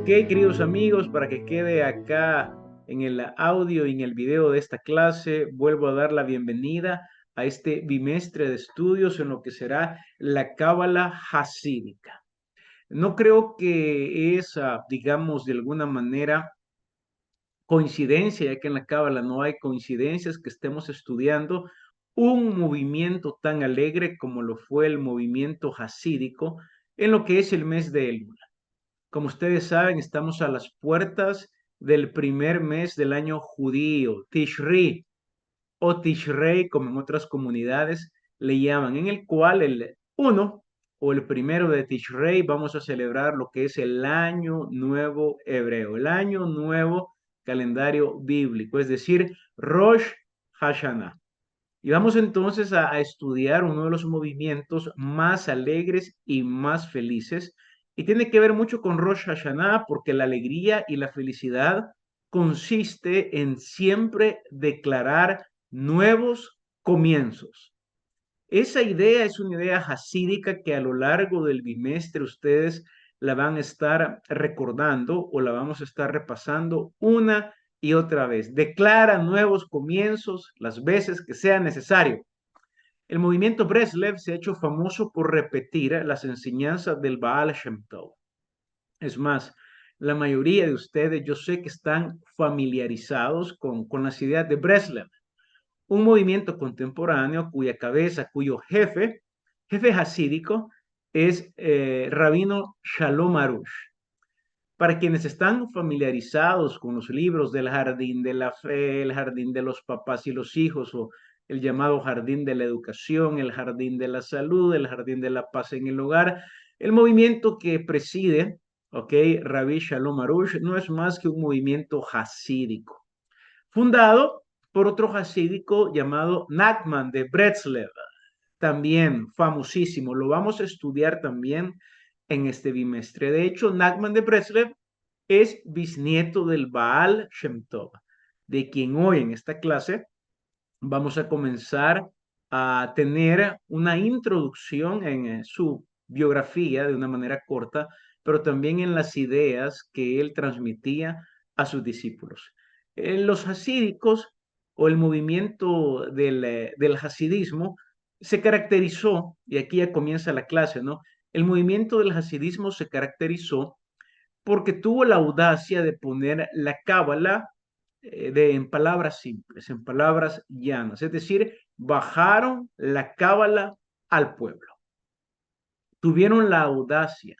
Queridos amigos, para que quede acá en el audio y en el video de esta clase, vuelvo a dar la bienvenida a este bimestre de estudios en lo que será la Cábala Hasídica. No creo que es, digamos, de alguna manera coincidencia, ya que en la Cábala no hay coincidencias, que estemos estudiando un movimiento tan alegre como lo fue el movimiento hasídico en lo que es el mes de Elul. Como ustedes saben, estamos a las puertas del primer mes del año judío, Tishri o Tishrei, como en otras comunidades le llaman, en el cual el 1 o el primero de Tishrei vamos a celebrar lo que es el año nuevo hebreo, el año nuevo calendario bíblico, es decir, Rosh Hashanah. Y vamos entonces a estudiar uno de los movimientos más alegres y más felices. Y tiene que ver mucho con Rosh Hashanah porque la alegría y la felicidad consiste en siempre declarar nuevos comienzos. Esa idea es una idea hasídica que a lo largo del bimestre ustedes la van a estar recordando o la vamos a estar repasando una y otra vez. Declara nuevos comienzos las veces que sea necesario. El movimiento Breslev se ha hecho famoso por repetir las enseñanzas del Baal Shem Tov. Es más, la mayoría de ustedes yo sé que están familiarizados con las ideas de Breslev, un movimiento contemporáneo cuya cabeza, cuyo jefe hasídico, es Rabino Shalom Arush. Para quienes están familiarizados con los libros del Jardín de la Fe, el Jardín de los Papás y los Hijos, o el llamado Jardín de la Educación, el Jardín de la Salud, el Jardín de la Paz en el Hogar, el movimiento que preside, Rabbi Shalom Arush, no es más que un movimiento hasídico, fundado por otro hasídico llamado Nachman de Breslov, también famosísimo. Lo vamos a estudiar también en este bimestre. De hecho, Nachman de Breslov es bisnieto del Baal Shem Tov, de quien hoy en esta clase vamos a comenzar a tener una introducción en su biografía de una manera corta, pero también en las ideas que él transmitía a sus discípulos. Los hasídicos o el movimiento del hasidismo se caracterizó, y aquí ya comienza la clase, ¿no? El movimiento del hasidismo se caracterizó porque tuvo la audacia de poner la cábala en palabras simples, en palabras llanas, es decir, bajaron la cábala al pueblo, tuvieron la audacia,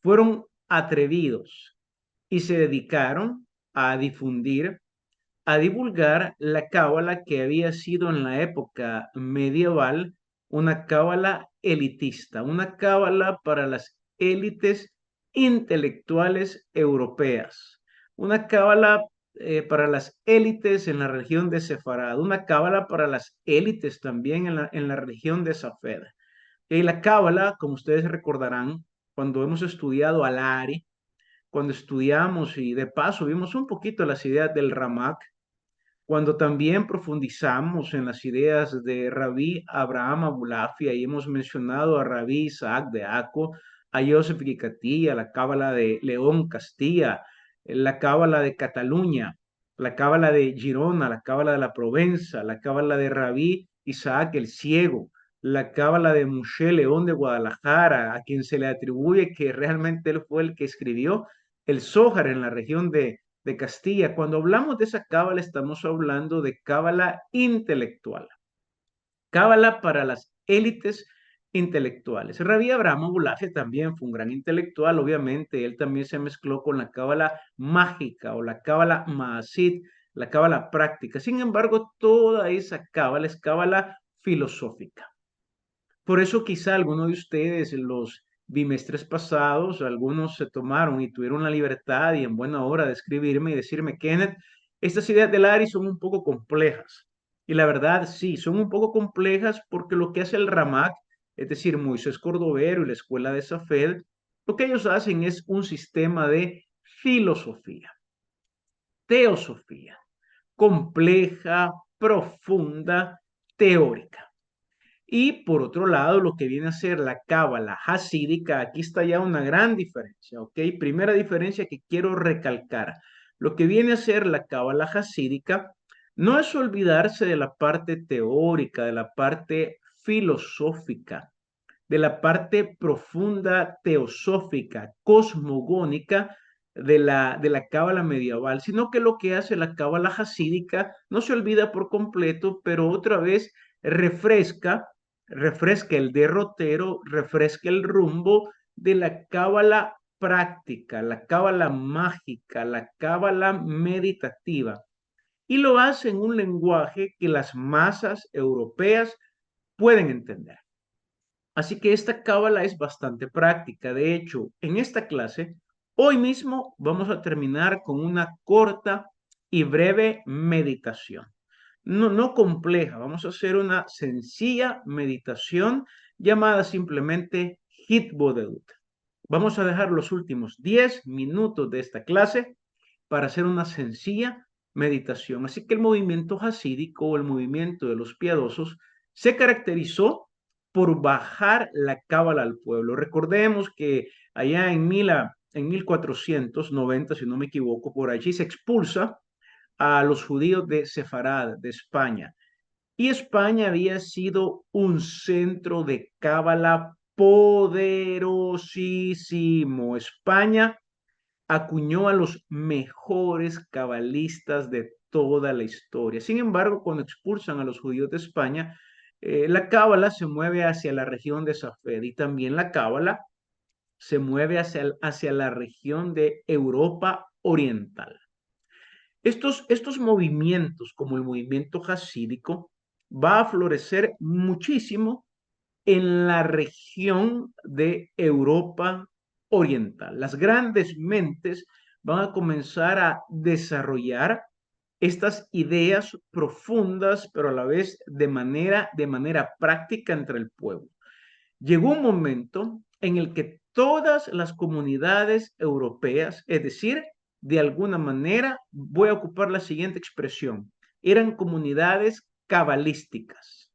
fueron atrevidos y se dedicaron a difundir, a divulgar la cábala que había sido en la época medieval una cábala elitista, una cábala para las élites intelectuales europeas, una cábala para las élites en la región de Sefarad, una cábala para las élites también en la región de Safed. Y la cábala, como ustedes recordarán, cuando hemos estudiado al Ari, cuando estudiamos y de paso vimos un poquito las ideas del Ramak, cuando también profundizamos en las ideas de Rabí Abraham Abulafia y hemos mencionado a Rabí Isaac de Aco, a Joseph Gicatía, la cábala de León Castilla, la cábala de Cataluña, la cábala de Girona, la cábala de la Provenza, la cábala de Rabí Isaac el Ciego, la cábala de Moshe León de Guadalajara, a quien se le atribuye que realmente él fue el que escribió el Zohar en la región de Castilla. Cuando hablamos de esa cábala, estamos hablando de cábala intelectual, cábala para las élites intelectuales. Rabí Abraham Abulafia también fue un gran intelectual, obviamente, él también se mezcló con la cábala mágica o la cábala maasit, la cábala práctica. Sin embargo, toda esa cábala es cábala filosófica. Por eso quizá algunos de ustedes, los bimestres pasados, algunos se tomaron y tuvieron la libertad y en buena hora de escribirme y decirme, Kenneth, estas ideas del ARI son un poco complejas. Y la verdad, sí, son un poco complejas porque lo que hace el Ramak, es decir, Moisés Cordovero y la Escuela de Safed, lo que ellos hacen es un sistema de filosofía, teosofía, compleja, profunda, teórica. Y por otro lado, lo que viene a ser la cábala hasídica, aquí está ya una gran diferencia, ¿ok? Primera diferencia que quiero recalcar. Lo que viene a ser la cábala hasídica no es olvidarse de la parte teórica, de la parte filosófica, de la parte profunda teosófica, cosmogónica de la cábala medieval, sino que lo que hace la cábala hasídica no se olvida por completo, pero otra vez refresca el derrotero, refresca el rumbo de la cábala práctica, la cábala mágica, la cábala meditativa. Y lo hace en un lenguaje que las masas europeas pueden entender. Así que esta cábala es bastante práctica. De hecho, en esta clase, hoy mismo vamos a terminar con una corta y breve meditación. No compleja, vamos a hacer una sencilla meditación llamada simplemente Hitbodedut. Vamos a dejar los últimos 10 minutos de esta clase para hacer una sencilla meditación. Así que el movimiento hasídico o el movimiento de los piadosos se caracterizó por bajar la cábala al pueblo. Recordemos que allá en 1490, si no me equivoco, por allí se expulsa a los judíos de Sefarad, de España. Y España había sido un centro de cábala poderosísimo. España acuñó a los mejores cabalistas de toda la historia. Sin embargo, cuando expulsan a los judíos de España, la cábala se mueve hacia la región de Safed y también la cábala se mueve hacia la región de Europa Oriental. Estos movimientos, como el movimiento hasídico, va a florecer muchísimo en la región de Europa Oriental. Las grandes mentes van a comenzar a desarrollar estas ideas profundas, pero a la vez de manera práctica entre el pueblo. Llegó un momento en el que todas las comunidades europeas, es decir, de alguna manera, voy a ocupar la siguiente expresión, eran comunidades cabalísticas.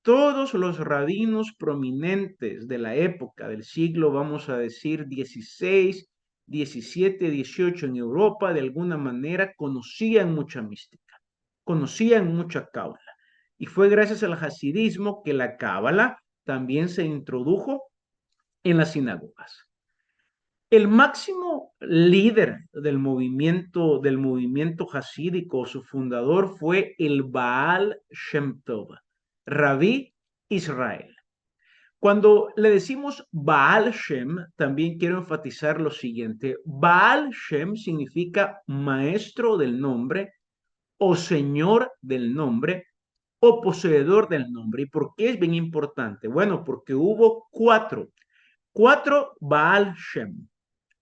Todos los rabinos prominentes de la época del siglo, vamos a decir, 16, 17, 18 en Europa, de alguna manera conocían mucha mística, conocían mucha cábala. Y fue gracias al hasidismo que la cábala también se introdujo en las sinagogas. El máximo líder del movimiento hasídico, su fundador, fue el Baal Shem Tov, Rabí Israel. Cuando le decimos Baal Shem, también quiero enfatizar lo siguiente. Baal Shem significa maestro del nombre o señor del nombre o poseedor del nombre. ¿Y por qué es bien importante? Bueno, porque hubo cuatro Baal Shem.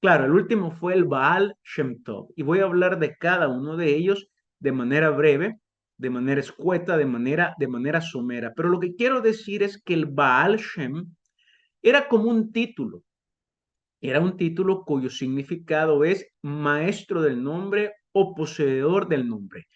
Claro, el último fue el Baal Shem Tov y voy a hablar de cada uno de ellos de manera breve, de manera escueta, de manera somera. Pero lo que quiero decir es que el Baal Shem era como un título. Era un título cuyo significado es maestro del nombre o poseedor del nombre.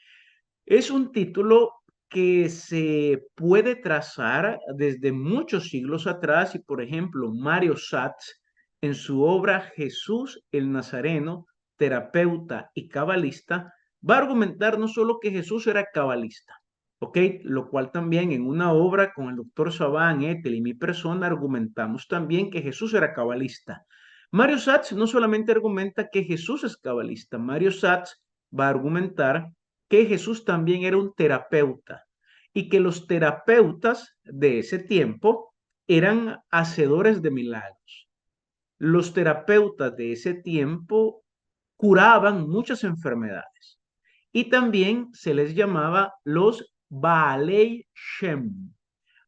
Es un título que se puede trazar desde muchos siglos atrás y, por ejemplo, Mario Satz, en su obra Jesús el Nazareno, terapeuta y cabalista, va a argumentar no solo que Jesús era cabalista, ¿ok? Lo cual también en una obra con el doctor Saban, Ethel y mi persona argumentamos también que Jesús era cabalista. Mario Satz no solamente argumenta que Jesús es cabalista, Mario Satz va a argumentar que Jesús también era un terapeuta y que los terapeutas de ese tiempo eran hacedores de milagros. Los terapeutas de ese tiempo curaban muchas enfermedades y también se les llamaba los Baalei Shem,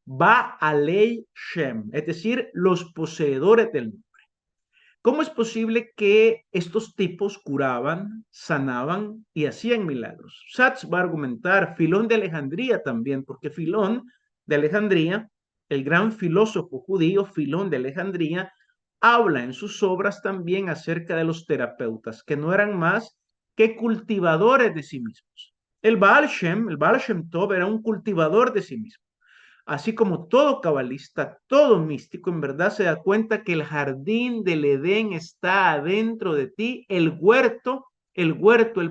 Baalei Shem, es decir, los poseedores del nombre. ¿Cómo es posible que estos tipos curaban, sanaban y hacían milagros? Satz va a argumentar, Filón de Alejandría también, porque Filón de Alejandría, el gran filósofo judío Filón de Alejandría, habla en sus obras también acerca de los terapeutas, que no eran más que cultivadores de sí mismos. El Baal Shem Tov era un cultivador de sí mismo. Así como todo cabalista, todo místico, en verdad se da cuenta que el jardín del Edén está adentro de ti, el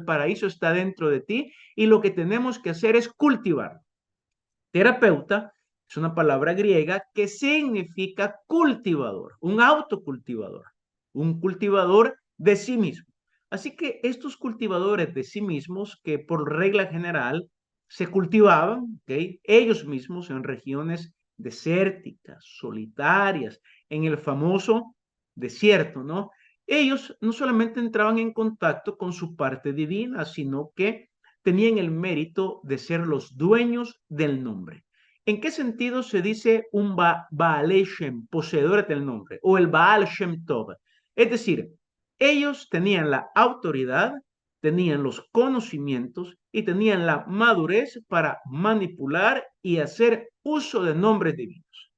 paraíso está dentro de ti, y lo que tenemos que hacer es cultivar. Terapeuta es una palabra griega que significa cultivador, un autocultivador, un cultivador de sí mismo. Así que estos cultivadores de sí mismos, que por regla general se cultivaban, ¿okay?, ellos mismos en regiones desérticas, solitarias, en el famoso desierto, ¿no? Ellos no solamente entraban en contacto con su parte divina, sino que tenían el mérito de ser los dueños del nombre. ¿En qué sentido se dice un Baal Shem, poseedor del nombre, o el Baal Shem Tov? Es decir, ellos tenían la autoridad, tenían los conocimientos y tenían la madurez para manipular y hacer uso de nombres divinos.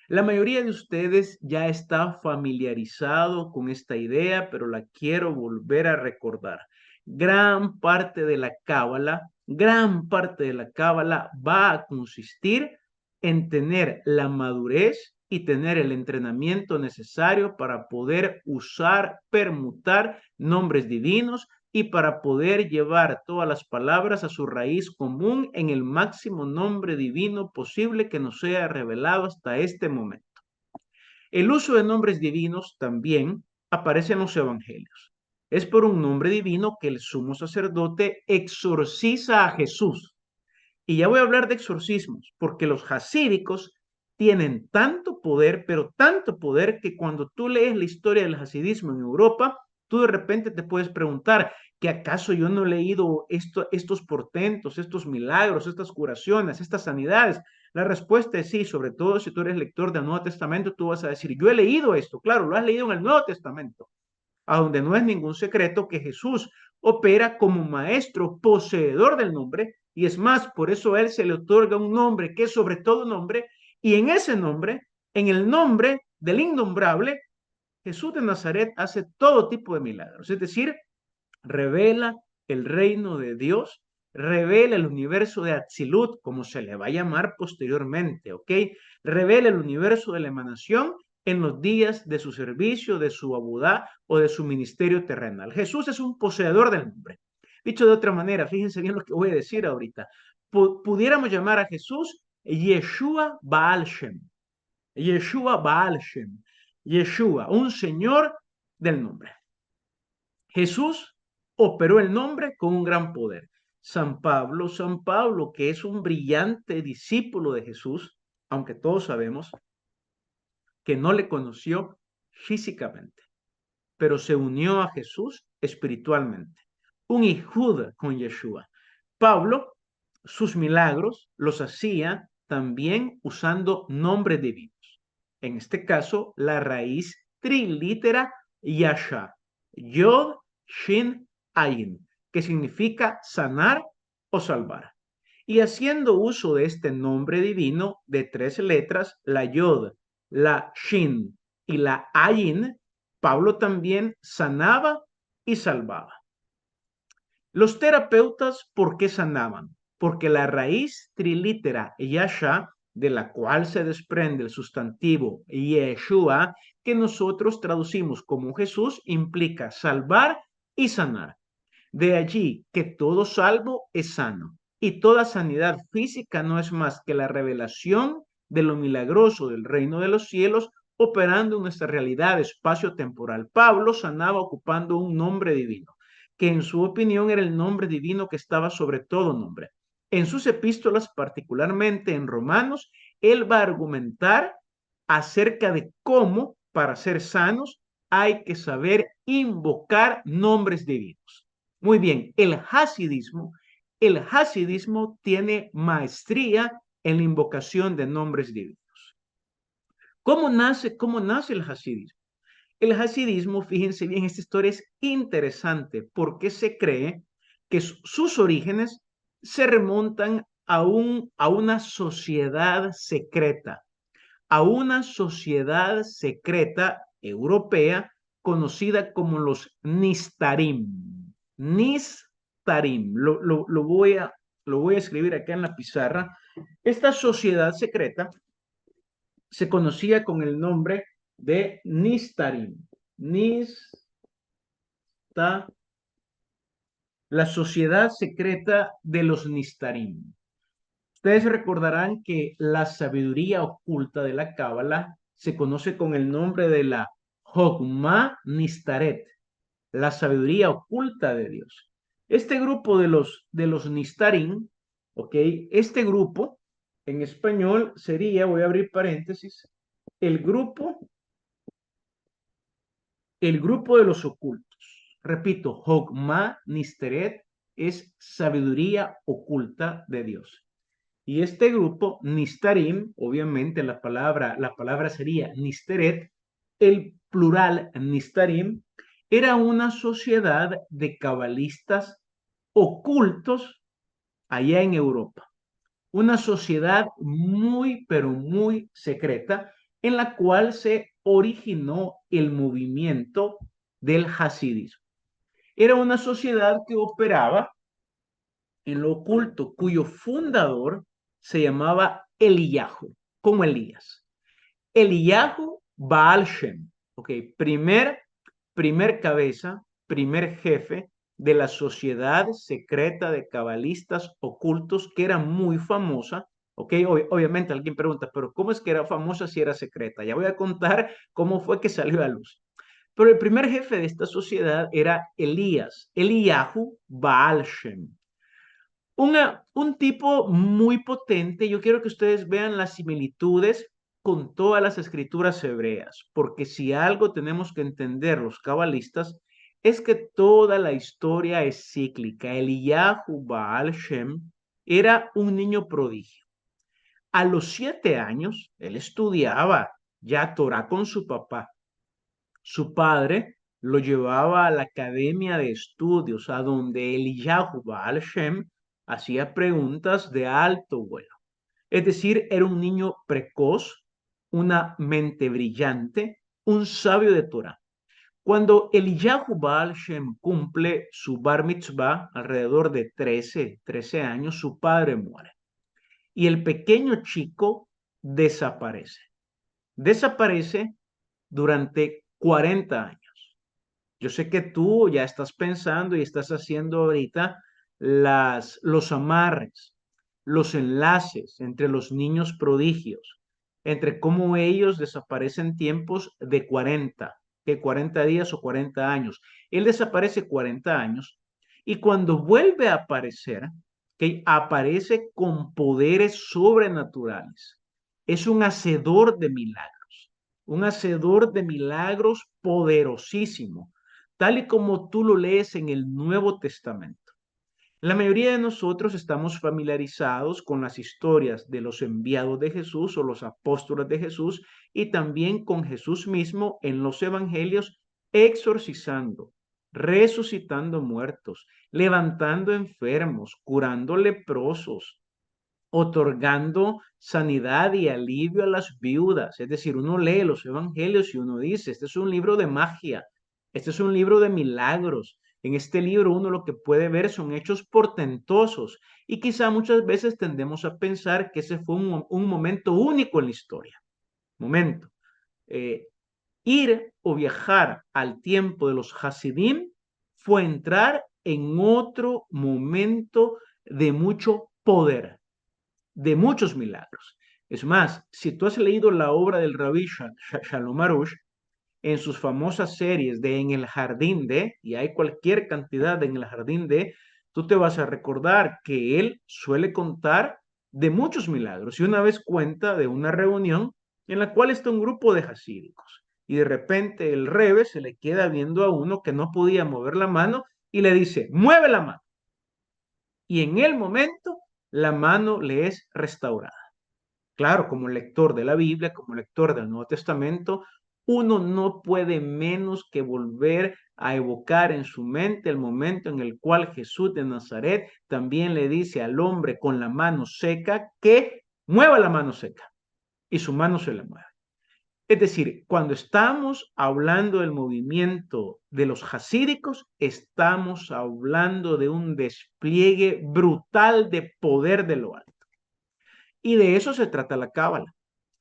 La mayoría de ustedes ya está familiarizado con esta idea, pero la quiero volver a recordar. Gran parte de la cábala va a consistir en tener la madurez y tener el entrenamiento necesario para poder usar, permutar nombres divinos y para poder llevar todas las palabras a su raíz común en el máximo nombre divino posible que nos sea revelado hasta este momento. El uso de nombres divinos también aparece en los evangelios. Es por un nombre divino que el sumo sacerdote exorciza a Jesús. Y ya voy a hablar de exorcismos, porque los hasídicos tienen tanto poder, pero tanto poder, que cuando tú lees la historia del hasidismo en Europa, tú de repente te puedes preguntar, ¿que acaso yo no he leído estos portentos, estos milagros, estas curaciones, estas sanidades? La respuesta es sí, sobre todo si tú eres lector del Nuevo Testamento, tú vas a decir, yo he leído esto, claro, lo has leído en el Nuevo Testamento, a donde no es ningún secreto que Jesús opera como maestro poseedor del nombre, y es más, por eso a él se le otorga un nombre que es sobre todo nombre, y en ese nombre, en el nombre del innombrable, Jesús de Nazaret hace todo tipo de milagros, es decir, revela el reino de Dios, revela el universo de Atzilut, como se le va a llamar posteriormente, ¿ok? Revela el universo de la emanación en los días de su servicio, de su abudá o de su ministerio terrenal. Jesús es un poseedor del nombre. Dicho de otra manera, fíjense bien lo que voy a decir ahorita. Pudiéramos llamar a Jesús Yeshua Baal Shem. Yeshua Baal Shem. Yeshua, un señor del nombre. Jesús operó el nombre con un gran poder. San Pablo, que es un brillante discípulo de Jesús, aunque todos sabemos que no le conoció físicamente, pero se unió a Jesús espiritualmente. Un hijud con Yeshua. Pablo, sus milagros los hacía también usando nombres divinos. En este caso, la raíz trilítera Yasha, Yod, Shin, Ayin, que significa sanar o salvar. Y haciendo uso de este nombre divino de 3 letras, la Yod, la Shin y la Ayin, Pablo también sanaba y salvaba. Los terapeutas, ¿por qué sanaban? Porque la raíz trilítera Yasha, de la cual se desprende el sustantivo Yeshua, que nosotros traducimos como Jesús, implica salvar y sanar. De allí que todo salvo es sano, y toda sanidad física no es más que la revelación de lo milagroso del reino de los cielos operando en nuestra realidad espacio-temporal. Pablo sanaba ocupando un nombre divino, que en su opinión era el nombre divino que estaba sobre todo nombre. En sus epístolas, particularmente en Romanos, él va a argumentar acerca de cómo, para ser sanos, hay que saber invocar nombres divinos. Muy bien, el hasidismo tiene maestría en la invocación de nombres divinos. ¿Cómo nace el hasidismo? El hasidismo, fíjense bien, esta historia es interesante porque se cree que sus orígenes se remontan a una sociedad secreta, europea conocida como los Nistarim. Nistarim, lo voy a lo voy a escribir acá en la pizarra. Esta sociedad secreta se conocía con el nombre de Nistarim. La sociedad secreta de los Nistarim. Ustedes recordarán que la sabiduría oculta de la Cábala se conoce con el nombre de la Hokmah Nistaret, la sabiduría oculta de Dios. Este grupo de los Nistarim, ¿ok? Este grupo en español sería, voy a abrir paréntesis, el grupo, el grupo de los ocultos. Repito, Hokmah Nisteret es sabiduría oculta de Dios. Y este grupo, Nistarim, obviamente la palabra sería Nisteret, el plural Nistarim, era una sociedad de cabalistas ocultos allá en Europa. Una sociedad muy, pero muy secreta en la cual se originó el movimiento del hasidismo. Era una sociedad que operaba en lo oculto, cuyo fundador se llamaba Eliyahu, como Elías. Eliyahu Baal Shem, ok, primer cabeza, primer jefe de la sociedad secreta de cabalistas ocultos que era muy famosa. Ok, obviamente alguien pregunta, pero ¿cómo es que era famosa si era secreta? Ya voy a contar cómo fue que salió a luz. Pero el primer jefe de esta sociedad era Elías, Eliyahu Baal Shem. Un tipo muy potente. Yo quiero que ustedes vean las similitudes con todas las escrituras hebreas, porque si algo tenemos que entender los cabalistas es que toda la historia es cíclica. Eliyahu Baal Shem era un niño prodigio. A los 7 años, él estudiaba ya Torah con su papá. Su padre lo llevaba a la academia de estudios, a donde Eliyahu Baal Shem hacía preguntas de alto vuelo. Es decir, era un niño precoz, una mente brillante, un sabio de Torah. Cuando Eliyahu Baal Shem cumple su bar mitzvah, alrededor de 13 años, su padre muere. Y el pequeño chico desaparece. Desaparece durante 40 años. Yo sé que tú ya estás pensando y estás haciendo ahorita los amarres, los enlaces entre los niños prodigios, entre cómo ellos desaparecen tiempos de 40, que 40 días o 40 años. Él desaparece 40 años y cuando vuelve a aparecer, que aparece con poderes sobrenaturales. Es un hacedor de milagros, un hacedor de milagros poderosísimo, tal y como tú lo lees en el Nuevo Testamento. La mayoría de nosotros estamos familiarizados con las historias de los enviados de Jesús o los apóstoles de Jesús y también con Jesús mismo en los evangelios exorcizando, resucitando muertos, levantando enfermos, curando leprosos, otorgando sanidad y alivio a las viudas. Es decir, uno lee los evangelios y uno dice, este es un libro de magia, este es un libro de milagros. En este libro uno lo que puede ver son hechos portentosos y quizá muchas veces tendemos a pensar que ese fue un momento único en la historia. Momento. Eh, Ir o viajar al tiempo de los Hasidim fue entrar en otro momento de mucho poder, de muchos milagros. Es más, si tú has leído la obra del Rabí Shalom Arush, en sus famosas series de En el Jardín de, y hay cualquier cantidad de En el Jardín de, tú te vas a recordar que él suele contar de muchos milagros. Y una vez cuenta de una reunión en la cual está un grupo de hasídicos. Y de repente el Rebe se le queda viendo a uno que no podía mover la mano y le dice, mueve la mano. Y en el momento la mano le es restaurada. Claro, como lector de la Biblia, como lector del Nuevo Testamento, uno no puede menos que volver a evocar en su mente el momento en el cual Jesús de Nazaret también le dice al hombre con la mano seca que mueva la mano seca y su mano se le mueve. Es decir, cuando estamos hablando del movimiento de los hasídicos, estamos hablando de un despliegue brutal de poder de lo alto. Y de eso se trata la cábala.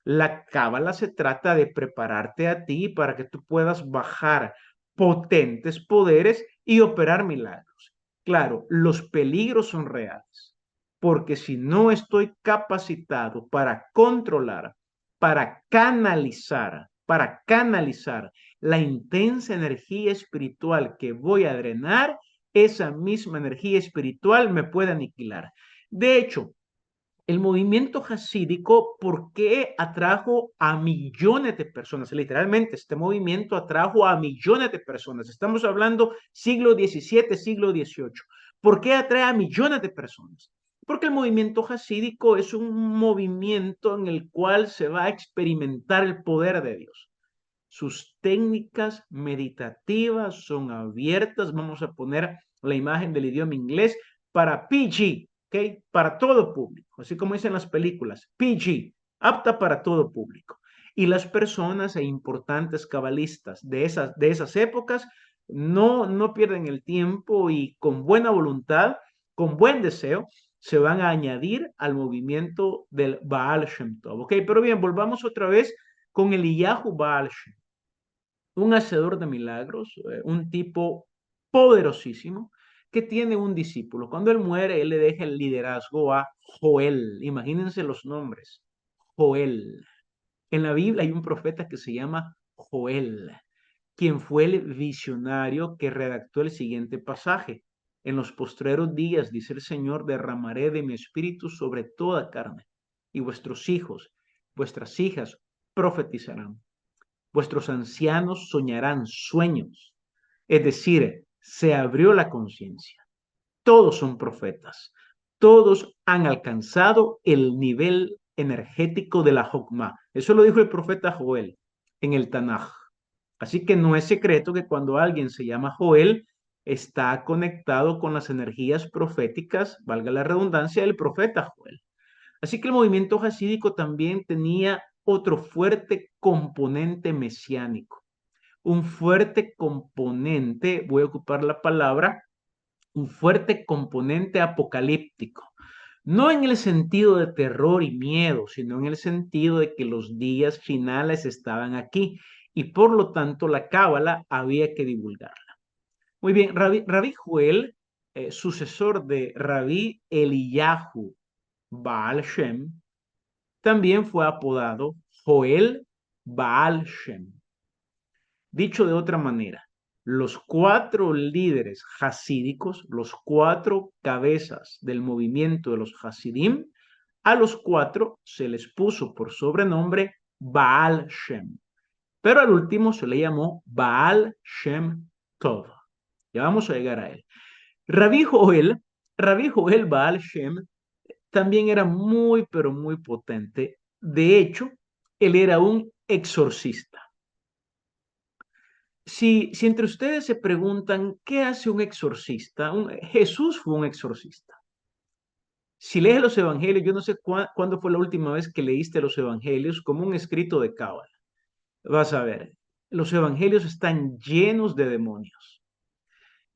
La cábala se trata de prepararte a ti para que tú puedas bajar potentes poderes y operar milagros. Claro, los peligros son reales, porque si no estoy capacitado para controlar, para canalizar la intensa energía espiritual que voy a drenar, esa misma energía espiritual me puede aniquilar. De hecho, el movimiento hasídico, ¿por qué atrajo a millones de personas? Literalmente, este movimiento atrajo a millones de personas. Estamos hablando siglo XVII, siglo XVIII. ¿Por qué atrae a millones de personas? Porque el movimiento hasídico es un movimiento en el cual se va a experimentar el poder de Dios. Sus técnicas meditativas son abiertas. Vamos a poner la imagen del idioma inglés para PG, ¿ok? Para todo público, así como dicen las películas, PG, apta para todo público. Y las personas e importantes cabalistas de esas épocas no pierden el tiempo y con buena voluntad, con buen deseo, se van a añadir al movimiento del Baal Shem Tov. ¿Ok? Pero bien, volvamos otra vez con el Eliyahu Baal Shem, un hacedor de milagros, un tipo poderosísimo que tiene un discípulo. Cuando él muere, él le deja el liderazgo a Joel. Imagínense los nombres. Joel. En la Biblia hay un profeta que se llama Joel, quien fue el visionario que redactó el siguiente pasaje. En los postreros días, dice el Señor, derramaré de mi espíritu sobre toda carne, y vuestros hijos, vuestras hijas profetizarán. Vuestros ancianos soñarán sueños. Es decir, se abrió la conciencia. Todos son profetas. Todos han alcanzado el nivel energético de la Jokmah. Eso lo dijo el profeta Joel en el Tanaj. Así que no es secreto que cuando alguien se llama Joel, está conectado con las energías proféticas, valga la redundancia, del profeta Joel. Así que el movimiento hasídico también tenía otro fuerte componente mesiánico, un fuerte componente, voy a ocupar la palabra, un fuerte componente apocalíptico. No en el sentido de terror y miedo, sino en el sentido de que los días finales estaban aquí y por lo tanto la cábala había que divulgarla. Muy bien, Rabí Joel, sucesor de Rabí Eliyahu Baal Shem, también fue apodado Joel Baal Shem. Dicho de otra manera, los cuatro líderes hasídicos, los cuatro cabezas del movimiento de los hasidim, a los cuatro se les puso por sobrenombre Baal Shem, pero al último se le llamó Baal Shem Tov. Ya vamos a llegar a él. Rabí Joel Baal Shem también era muy, pero muy potente. De hecho, él era un exorcista. Si entre ustedes se preguntan, ¿qué hace un exorcista? Jesús fue un exorcista. Si lees los evangelios, yo no sé cuándo fue la última vez que leíste los evangelios como un escrito de cábala. Vas a ver, los evangelios están llenos de demonios.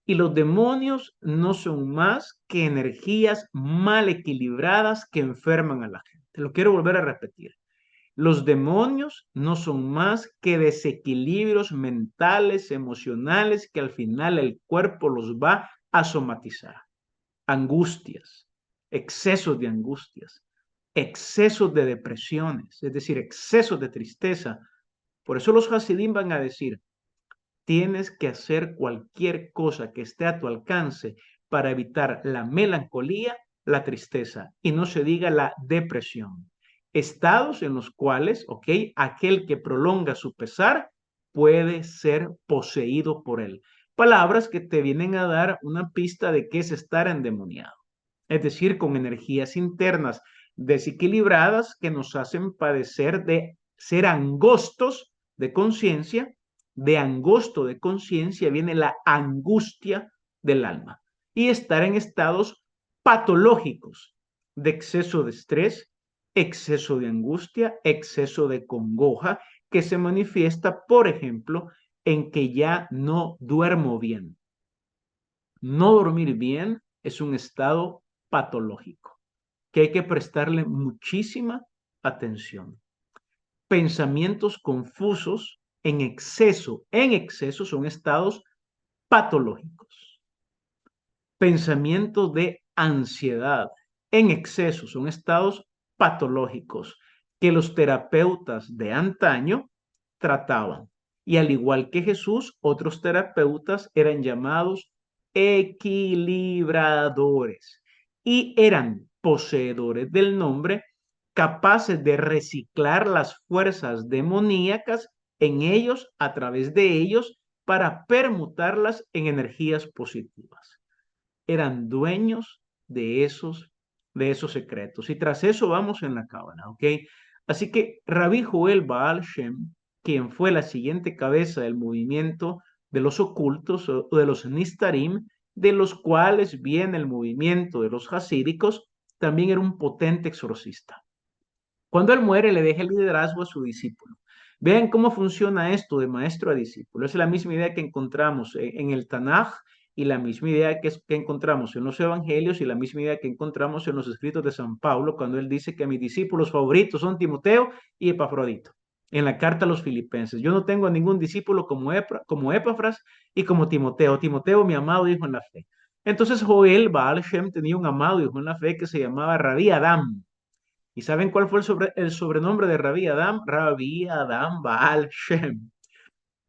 Y los demonios no son más que energías mal equilibradas que enferman a la gente. Te lo quiero volver a repetir. Los demonios no son más que desequilibrios mentales, emocionales, que al final el cuerpo los va a somatizar. Angustias, excesos de angustias, excesos de depresiones, es decir, excesos de tristeza. Por eso los hasidim van a decir, tienes que hacer cualquier cosa que esté a tu alcance para evitar la melancolía, la tristeza y no se diga la depresión. Estados en los cuales, ok, aquel que prolonga su pesar puede ser poseído por él. Palabras que te vienen a dar una pista de qué es estar endemoniado. Es decir, con energías internas desequilibradas que nos hacen padecer de ser angostos de conciencia. De angosto de conciencia viene la angustia del alma y estar en estados patológicos de exceso de estrés, exceso de angustia, exceso de congoja, que se manifiesta, por ejemplo, en que ya no duermo bien. No dormir bien es un estado patológico que hay que prestarle muchísima atención. Pensamientos confusos en exceso son estados patológicos. Pensamientos de ansiedad en exceso son estados patológicos que los terapeutas de antaño trataban. Y al igual que Jesús, otros terapeutas eran llamados equilibradores y eran poseedores del nombre, capaces de reciclar las fuerzas demoníacas en ellos, a través de ellos, para permutarlas en energías positivas. Eran dueños de esos secretos. Y tras eso vamos en la cábala, ¿ok? Así que Rabí Joel Baal Shem, quien fue la siguiente cabeza del movimiento de los ocultos o de los Nistarim, de los cuales viene el movimiento de los hasídicos, también era un potente exorcista. Cuando él muere, le deja el liderazgo a su discípulo. Vean cómo funciona esto de maestro a discípulo. Es la misma idea que encontramos en el Tanaj y la misma idea que encontramos en los evangelios y la misma idea que encontramos en los escritos de San Pablo cuando él dice que mis discípulos favoritos son Timoteo y Epafrodito. En la carta a los filipenses, yo no tengo a ningún discípulo como Epafras y como Timoteo. Timoteo, mi amado hijo en la fe. Entonces Joel Baal Shem tenía un amado hijo en la fe que se llamaba Rabí Adam. ¿Y saben cuál fue el sobrenombre de Rabí Adam? Rabí Adam Baal Shem.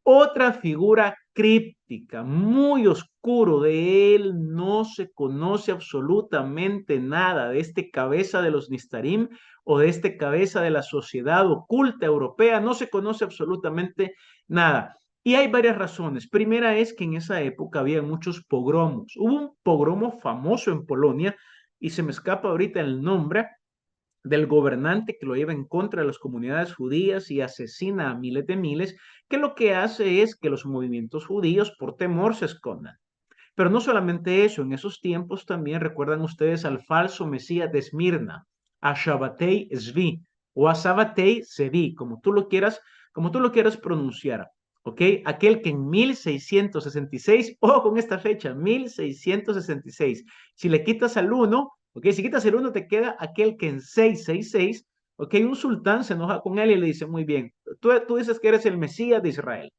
Otra figura críptica, muy oscuro. De él no se conoce absolutamente nada, de este cabeza de los Nistarim o de este cabeza de la sociedad oculta europea. No se conoce absolutamente nada. Y hay varias razones. Primera es que en esa época había muchos pogromos. Hubo un pogromo famoso en Polonia y se me escapa ahorita el nombre del gobernante que lo lleva en contra de las comunidades judías y asesina a miles de miles, que lo que hace es que los movimientos judíos por temor se escondan. Pero no solamente eso, en esos tiempos también recuerdan ustedes al falso Mesías de Esmirna, a Shabbatei Zvi o a Sabbatei Zevi, como tú lo quieras pronunciar. ¿Ok? Aquel que en 1666, ojo con esta fecha, 1666, si le quitas al 1, ¿ok? Si quitas el 1 te queda aquel que en 666, ¿ok? Un sultán se enoja con él y le dice, muy bien, tú dices que eres el Mesías de Israel.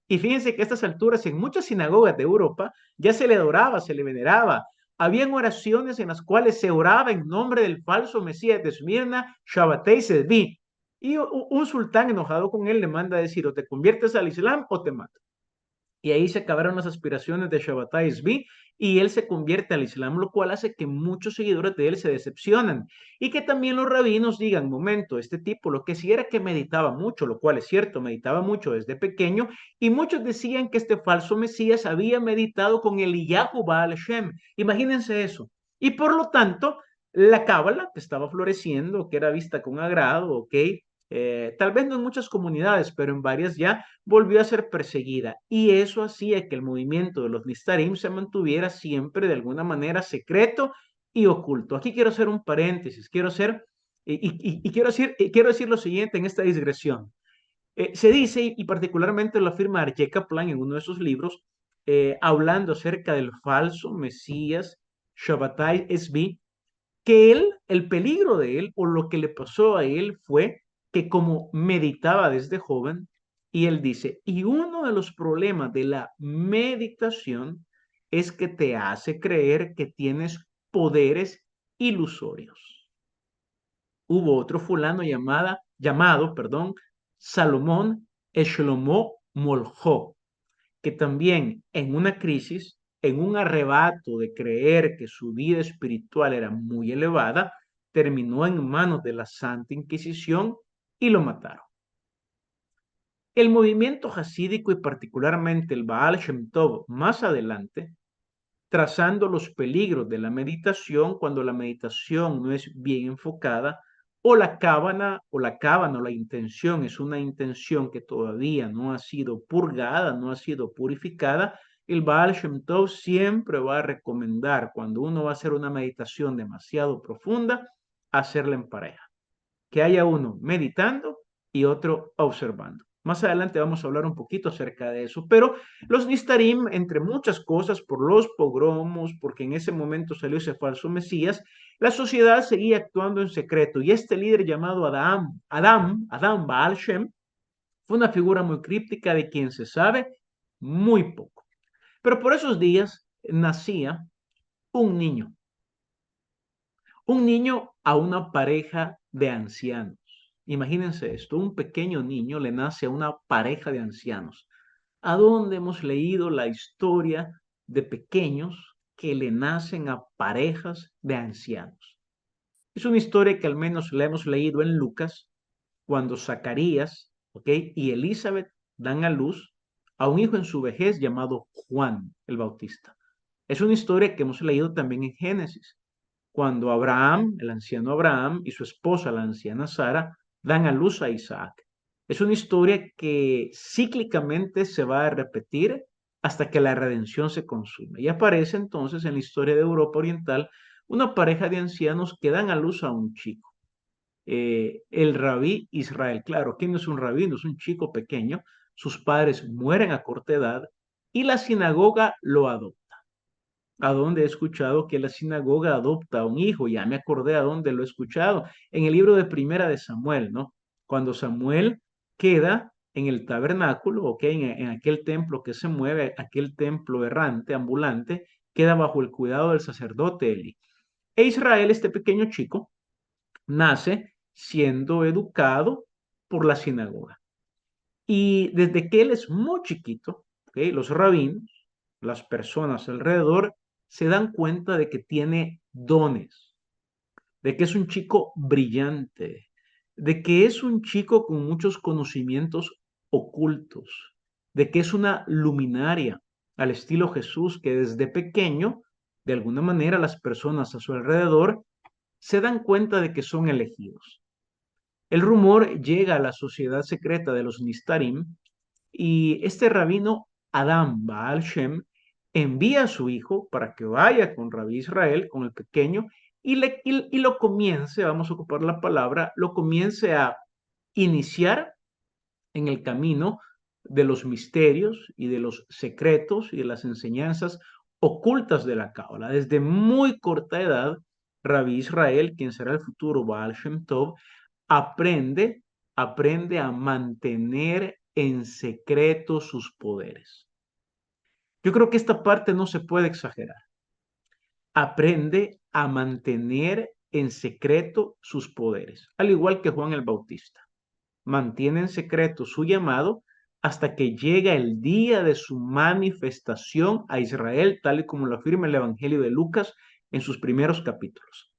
Y fíjense que a estas alturas en muchas sinagogas de Europa ya se le adoraba, se le veneraba. Habían oraciones en las cuales se oraba en nombre del falso Mesías de Esmirna, Shabbatei Zvi. Y un sultán enojado con él le manda a decir, o te conviertes al Islam o te mato. Y ahí se acabaron las aspiraciones de Shabbatai Zvi y él se convierte al Islam, lo cual hace que muchos seguidores de él se decepcionan y que también los rabinos digan, momento, este tipo lo que sí era que meditaba mucho, lo cual es cierto, meditaba mucho desde pequeño y muchos decían que este falso Mesías había meditado con Eliyahu Baal Shem. Imagínense eso. Y por lo tanto, la cábala que estaba floreciendo, que era vista con agrado, ¿ok? Tal vez no en muchas comunidades, pero en varias ya volvió a ser perseguida. Y eso hacía que el movimiento de los Nistarim se mantuviera siempre de alguna manera secreto y oculto. Aquí quiero hacer un paréntesis, quiero decir lo siguiente en esta digresión. Se dice, y particularmente lo afirma Arye Kaplan en uno de sus libros, hablando acerca del falso Mesías Shabbatai Zvi, que él, el peligro de él o lo que le pasó a él fue que como meditaba desde joven, y él dice, y uno de los problemas de la meditación es que te hace creer que tienes poderes ilusorios. Hubo otro fulano llamado, Salomón Shlomo Moljo, que también en una crisis, en un arrebato de creer que su vida espiritual era muy elevada, terminó en manos de la Santa Inquisición y lo mataron. El movimiento hasídico y particularmente el Baal Shem Tov más adelante, trazando los peligros de la meditación cuando la meditación no es bien enfocada, o la cábala o la intención es una intención que todavía no ha sido purgada, no ha sido purificada, el Baal Shem Tov siempre va a recomendar cuando uno va a hacer una meditación demasiado profunda, hacerla en pareja. Que haya uno meditando y otro observando. Más adelante vamos a hablar un poquito acerca de eso, pero los Nistarim, entre muchas cosas, por los pogromos, porque en ese momento salió ese falso Mesías, la sociedad seguía actuando en secreto y este líder llamado Adam Baal Shem, fue una figura muy críptica de quien se sabe muy poco. Pero por esos días nacía un niño, un niño a una pareja de ancianos. Imagínense esto, un pequeño niño le nace a una pareja de ancianos. ¿A dónde hemos leído la historia de pequeños que le nacen a parejas de ancianos? Es una historia que al menos la hemos leído en Lucas, cuando Zacarías, ¿ok? Y Elizabeth dan a luz a un hijo en su vejez llamado Juan el Bautista. Es una historia que hemos leído también en Génesis, cuando Abraham, el anciano Abraham, y su esposa, la anciana Sara, dan a luz a Isaac. Es una historia que cíclicamente se va a repetir hasta que la redención se consume. Y aparece entonces en la historia de Europa Oriental una pareja de ancianos que dan a luz a un chico. El rabí Israel, claro, ¿quién no es un rabí? No es un chico pequeño. Sus padres mueren a corta edad y la sinagoga lo adopta. ¿A dónde he escuchado que la sinagoga adopta a un hijo? Ya me acordé a dónde lo he escuchado. En el libro de Primera de Samuel, ¿no? Cuando Samuel queda en el tabernáculo, ¿ok? En aquel templo que se mueve, aquel templo errante, ambulante, queda bajo el cuidado del sacerdote Eli. E Israel, este pequeño chico, nace siendo educado por la sinagoga. Y desde que él es muy chiquito, ¿okay? Los rabinos, las personas alrededor, se dan cuenta de que tiene dones, de que es un chico brillante, de que es un chico con muchos conocimientos ocultos, de que es una luminaria al estilo Jesús, que desde pequeño, de alguna manera, las personas a su alrededor se dan cuenta de que son elegidos. El rumor llega a la sociedad secreta de los Nistarim y este rabino Adam Baal Shem envía a su hijo para que vaya con Rabí Israel, con el pequeño, y lo comience, vamos a ocupar la palabra, lo comience a iniciar en el camino de los misterios y de los secretos y de las enseñanzas ocultas de la Cábala. Desde muy corta edad, Rabí Israel, quien será el futuro Baal Shem Tov, aprende, aprende a mantener en secreto sus poderes. Yo creo que esta parte no se puede exagerar. Aprende a mantener en secreto sus poderes, al igual que Juan el Bautista. Mantiene en secreto su llamado hasta que llega el día de su manifestación a Israel, tal y como lo afirma el Evangelio de Lucas en sus primeros capítulos.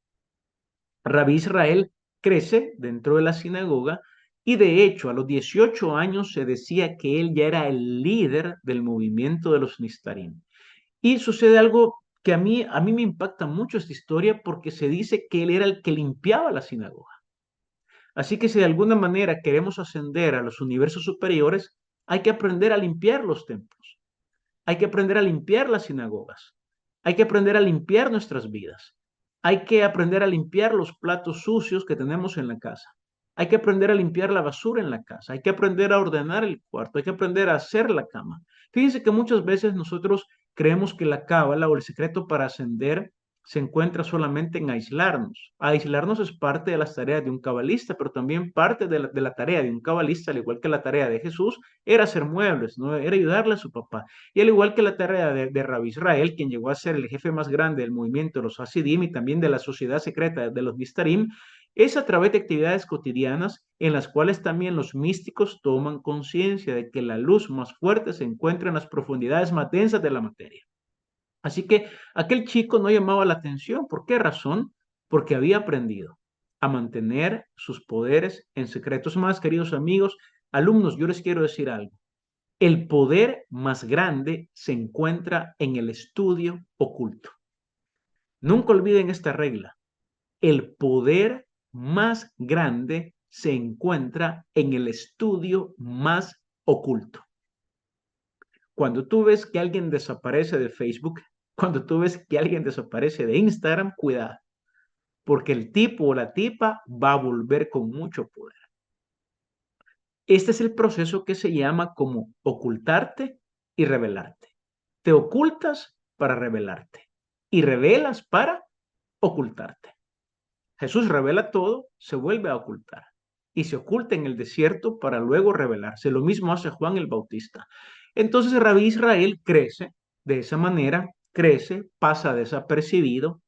Rabí Israel crece dentro de la sinagoga y de hecho a los 18 años se decía que él ya era el líder del movimiento de los Nistarim. Y sucede algo que a mí me impacta mucho esta historia porque se dice que él era el que limpiaba la sinagoga. Así que si de alguna manera queremos ascender a los universos superiores, hay que aprender a limpiar los templos, hay que aprender a limpiar las sinagogas, hay que aprender a limpiar nuestras vidas, hay que aprender a limpiar los platos sucios que tenemos en la casa, hay que aprender a limpiar la basura en la casa, hay que aprender a ordenar el cuarto, hay que aprender a hacer la cama. Fíjense que muchas veces nosotros creemos que la cábala o el secreto para ascender se encuentra solamente en aislarnos. Aislarnos es parte de las tareas de un cabalista, pero también parte de la tarea de un cabalista, al igual que la tarea de Jesús, era hacer muebles, ¿no? Era ayudarle a su papá. Y al igual que la tarea de Rabí Israel, quien llegó a ser el jefe más grande del movimiento de los Hasidim y también de la sociedad secreta de los Nistarim, es a través de actividades cotidianas en las cuales también los místicos toman conciencia de que la luz más fuerte se encuentra en las profundidades más densas de la materia. Así que aquel chico no llamaba la atención. ¿Por qué razón? Porque había aprendido a mantener sus poderes en secretos. Más, queridos amigos, alumnos, yo les quiero decir algo. El poder más grande se encuentra en el estudio oculto. Nunca olviden esta regla. El poder más grande se encuentra en el estudio más oculto. Cuando tú ves que alguien desaparece de Facebook, cuando tú ves que alguien desaparece de Instagram, cuidado, porque el tipo o la tipa va a volver con mucho poder. Este es el proceso que se llama como ocultarte y revelarte. Te ocultas para revelarte y revelas para ocultarte. Jesús revela todo, se vuelve a ocultar y se oculta en el desierto para luego revelarse. Lo mismo hace Juan el Bautista. Entonces Rabí Israel crece de esa manera, crece, pasa desapercibido,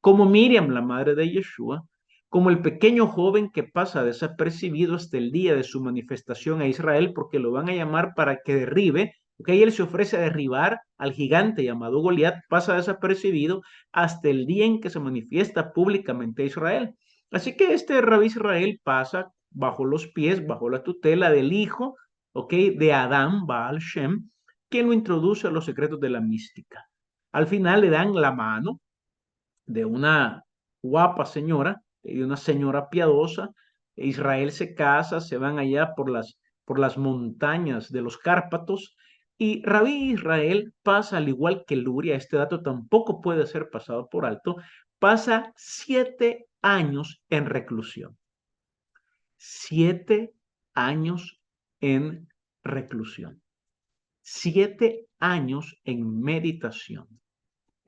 como Miriam, la madre de Yeshua, como el pequeño joven que pasa desapercibido hasta el día de su manifestación a Israel, porque lo van a llamar para que derribe. Ok, él se ofrece a derribar al gigante llamado Goliat, pasa desapercibido hasta el día en que se manifiesta públicamente a Israel. Así que este Rabí Israel pasa bajo los pies, bajo la tutela del hijo, ok, de Adán, Baal Shem, quien lo introduce a los secretos de la mística. Al final le dan la mano de una guapa señora, de una señora piadosa. Israel se casa, se van allá por las montañas de los Cárpatos y Rabí Israel pasa, al igual que Luria, este dato tampoco puede ser pasado por alto, pasa 7 años en reclusión. 7 años en reclusión. 7 años en meditación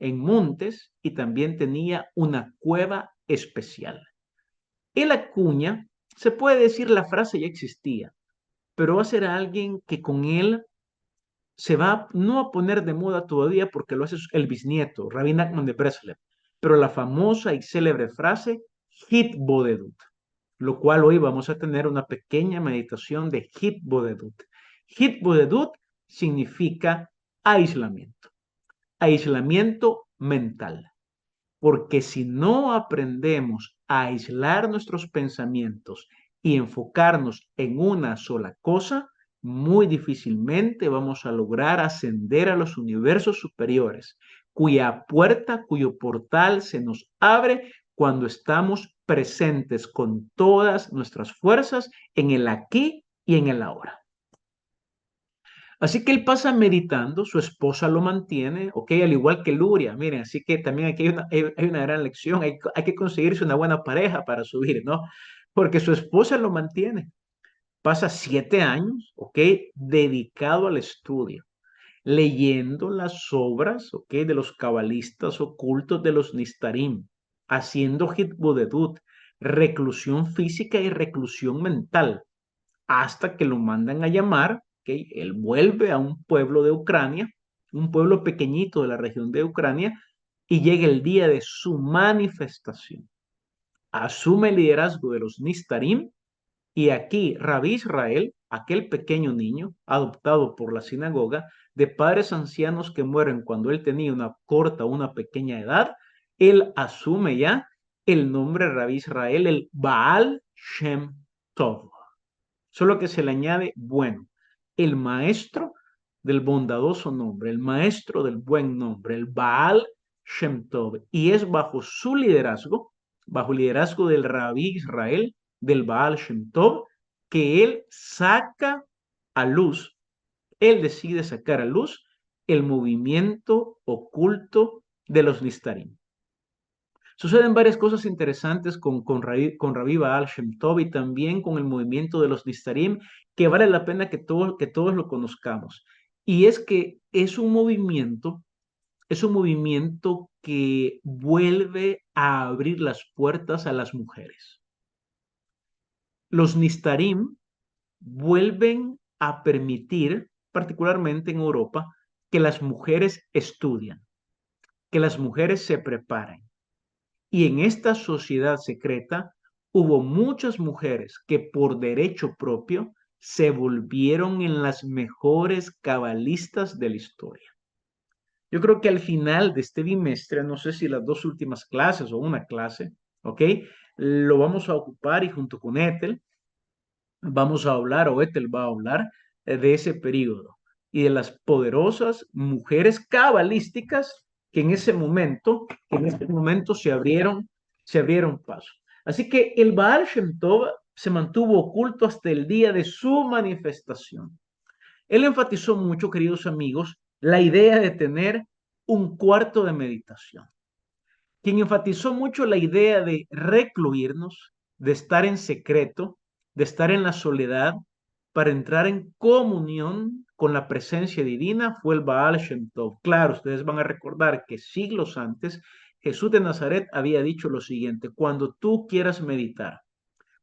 en montes y también tenía una cueva especial. El acuña, se puede decir la frase ya existía, pero va a ser alguien que con él se va no a poner de moda todavía porque lo hace el bisnieto, Rabbi Nachman de Breslev, pero la famosa y célebre frase Hitbodedut, lo cual hoy vamos a tener una pequeña meditación de Hitbodedut. Hitbodedut significa aislamiento, aislamiento mental. Porque si no aprendemos a aislar nuestros pensamientos y enfocarnos en una sola cosa, muy difícilmente vamos a lograr ascender a los universos superiores, cuya puerta, cuyo portal se nos abre cuando estamos presentes con todas nuestras fuerzas en el aquí y en el ahora. Así que él pasa meditando, su esposa lo mantiene, ok, al igual que Luria, miren, así que también aquí hay una gran lección, hay que conseguirse una buena pareja para subir, ¿no? Porque su esposa lo mantiene, pasa 7 años, ok, dedicado al estudio, leyendo las obras, ok, de los cabalistas ocultos de los Nistarim, haciendo hitbodedut, reclusión física y reclusión mental, hasta que lo mandan a llamar, ¿okay? Él vuelve a un pueblo de Ucrania, un pueblo pequeñito de la región de Ucrania, y llega el día de su manifestación. Asume el liderazgo de los Nistarim, y aquí Rabí Israel, aquel pequeño niño adoptado por la sinagoga, de padres ancianos que mueren cuando él tenía una corta o una pequeña edad, él asume ya el nombre Rabí Israel, el Baal Shem Tov. Solo que se le añade bueno, el maestro del bondadoso nombre, el maestro del buen nombre, el Baal Shem Tov. Y es bajo el liderazgo del Rabí Israel, del Baal Shem Tov, que él saca a luz, él decide sacar a luz el movimiento oculto de los Nistarim. Suceden varias cosas interesantes con Rabbi Baal Shem Tov y también con el movimiento de los Nistarim que vale la pena que todos lo conozcamos. Y es que es un movimiento que vuelve a abrir las puertas a las mujeres. Los Nistarim vuelven a permitir, particularmente en Europa, que las mujeres estudian, que las mujeres se preparen. Y en esta sociedad secreta hubo muchas mujeres que por derecho propio se volvieron en las mejores cabalistas de la historia. Yo creo que al final de este bimestre, no sé si las dos últimas clases o una clase, ¿ok? Lo vamos a ocupar y junto con Ethel vamos a hablar, o Ethel va a hablar, de ese periodo y de las poderosas mujeres cabalísticas que en ese momento se abrieron paso. Así que el Baal Shem Tov se mantuvo oculto hasta el día de su manifestación. Él enfatizó mucho, queridos amigos, la idea de tener un cuarto de meditación. Quien enfatizó mucho la idea de recluirnos, de estar en secreto, de estar en la soledad para entrar en comunión con la presencia divina fue el Baal Shem Tov. Claro, ustedes van a recordar que siglos antes Jesús de Nazaret había dicho lo siguiente: cuando tú quieras meditar,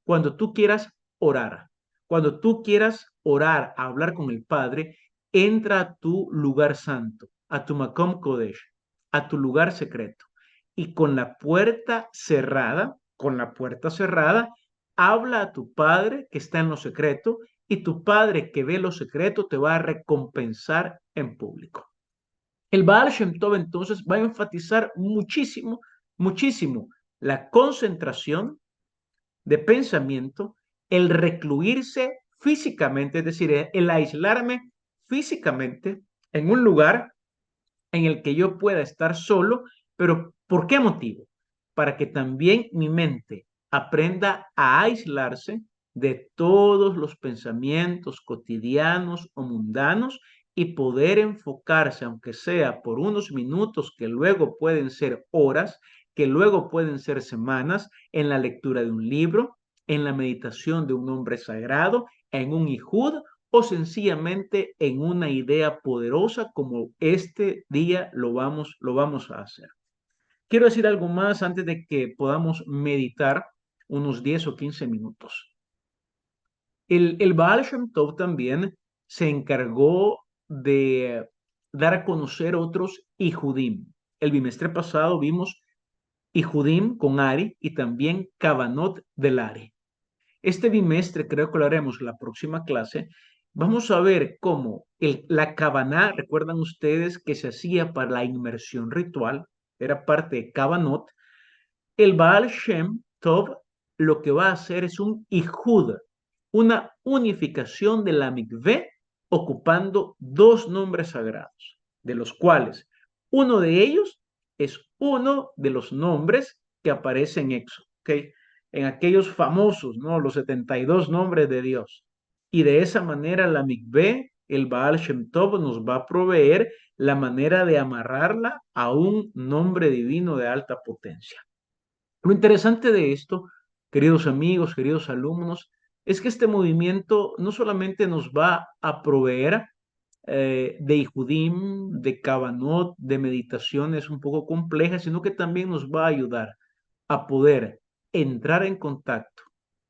cuando tú quieras orar, cuando tú quieras orar, hablar con el Padre, entra a tu lugar santo, a tu Makom Kodesh, a tu lugar secreto. Y con la puerta cerrada, habla a tu Padre que está en lo secreto, y tu Padre que ve lo secreto te va a recompensar en público. El Baal Shem Tov entonces va a enfatizar muchísimo, muchísimo la concentración de pensamiento, el recluirse físicamente, es decir, el aislarme físicamente en un lugar en el que yo pueda estar solo, pero ¿por qué motivo? Para que también mi mente aprenda a aislarse de todos los pensamientos cotidianos o mundanos y poder enfocarse, aunque sea por unos minutos, que luego pueden ser horas, que luego pueden ser semanas, en la lectura de un libro, en la meditación de un nombre sagrado, en un ijud o sencillamente en una idea poderosa como este día lo vamos a hacer. Quiero decir algo más antes de que podamos meditar unos 10 o 15 minutos. El Baal Shem Tov también se encargó de dar a conocer otros Ijudim. El bimestre pasado vimos Ijudim con Ari y también Kavanot del Ari. Este bimestre, creo que lo haremos la próxima clase, vamos a ver cómo la Kavaná, recuerdan ustedes que se hacía para la inmersión ritual, era parte de Kavanot. El Baal Shem Tov lo que va a hacer es un Ijud, una unificación de la mikveh ocupando dos nombres sagrados, de los cuales uno de ellos es uno de los nombres que aparece en Éxodo, ¿ok? En aquellos famosos, ¿no? Los 72 nombres de Dios. Y de esa manera la mikveh, el Baal Shem Tov nos va a proveer la manera de amarrarla a un nombre divino de alta potencia. Lo interesante de esto, queridos amigos, queridos alumnos, es que este movimiento no solamente nos va a proveer de Ijudim, de Kavanot, de meditaciones un poco complejas, sino que también nos va a ayudar a poder entrar en contacto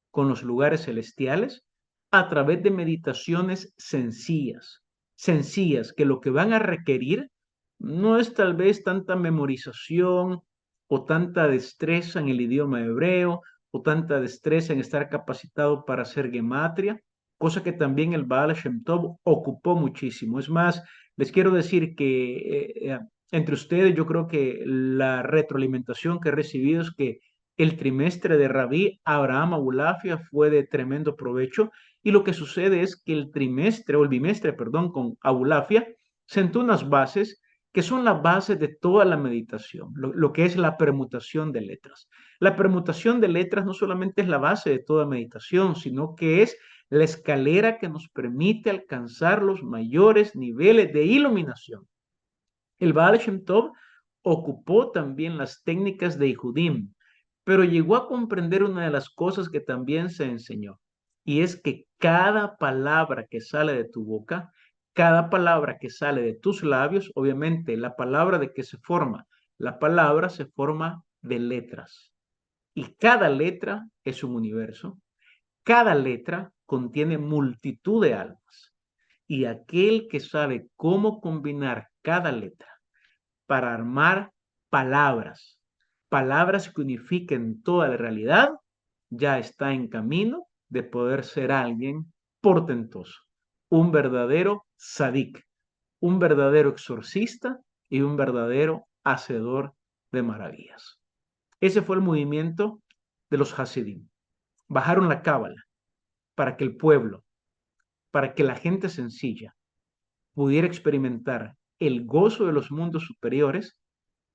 con los lugares celestiales a través de meditaciones sencillas, sencillas, que lo que van a requerir no es tal vez tanta memorización o tanta destreza en el idioma hebreo o tanta destreza en estar capacitado para hacer gematria, cosa que también el Baal Shem Tov ocupó muchísimo. Es más, les quiero decir que entre ustedes yo creo que la retroalimentación que he recibido es que el trimestre de Rabí Abraham Abulafia fue de tremendo provecho, y lo que sucede es que el trimestre o el bimestre, perdón, con Abulafia sentó unas bases que son la base de toda la meditación, lo que es la permutación de letras. La permutación de letras no solamente es la base de toda meditación, sino que es la escalera que nos permite alcanzar los mayores niveles de iluminación. El Baal Shem Tov ocupó también las técnicas de Ijudim, pero llegó a comprender una de las cosas que también se enseñó, y es que cada palabra que sale de tu boca, cada palabra que sale de tus labios, obviamente la palabra de que se forma, la palabra se forma de letras, y cada letra es un universo, cada letra contiene multitud de almas, y aquel que sabe cómo combinar cada letra para armar palabras, palabras que unifiquen toda la realidad, ya está en camino de poder ser alguien portentoso, un verdadero sadik, un verdadero exorcista y un verdadero hacedor de maravillas. Ese fue el movimiento de los Hasidim. Bajaron la cábala para que el pueblo, para que la gente sencilla pudiera experimentar el gozo de los mundos superiores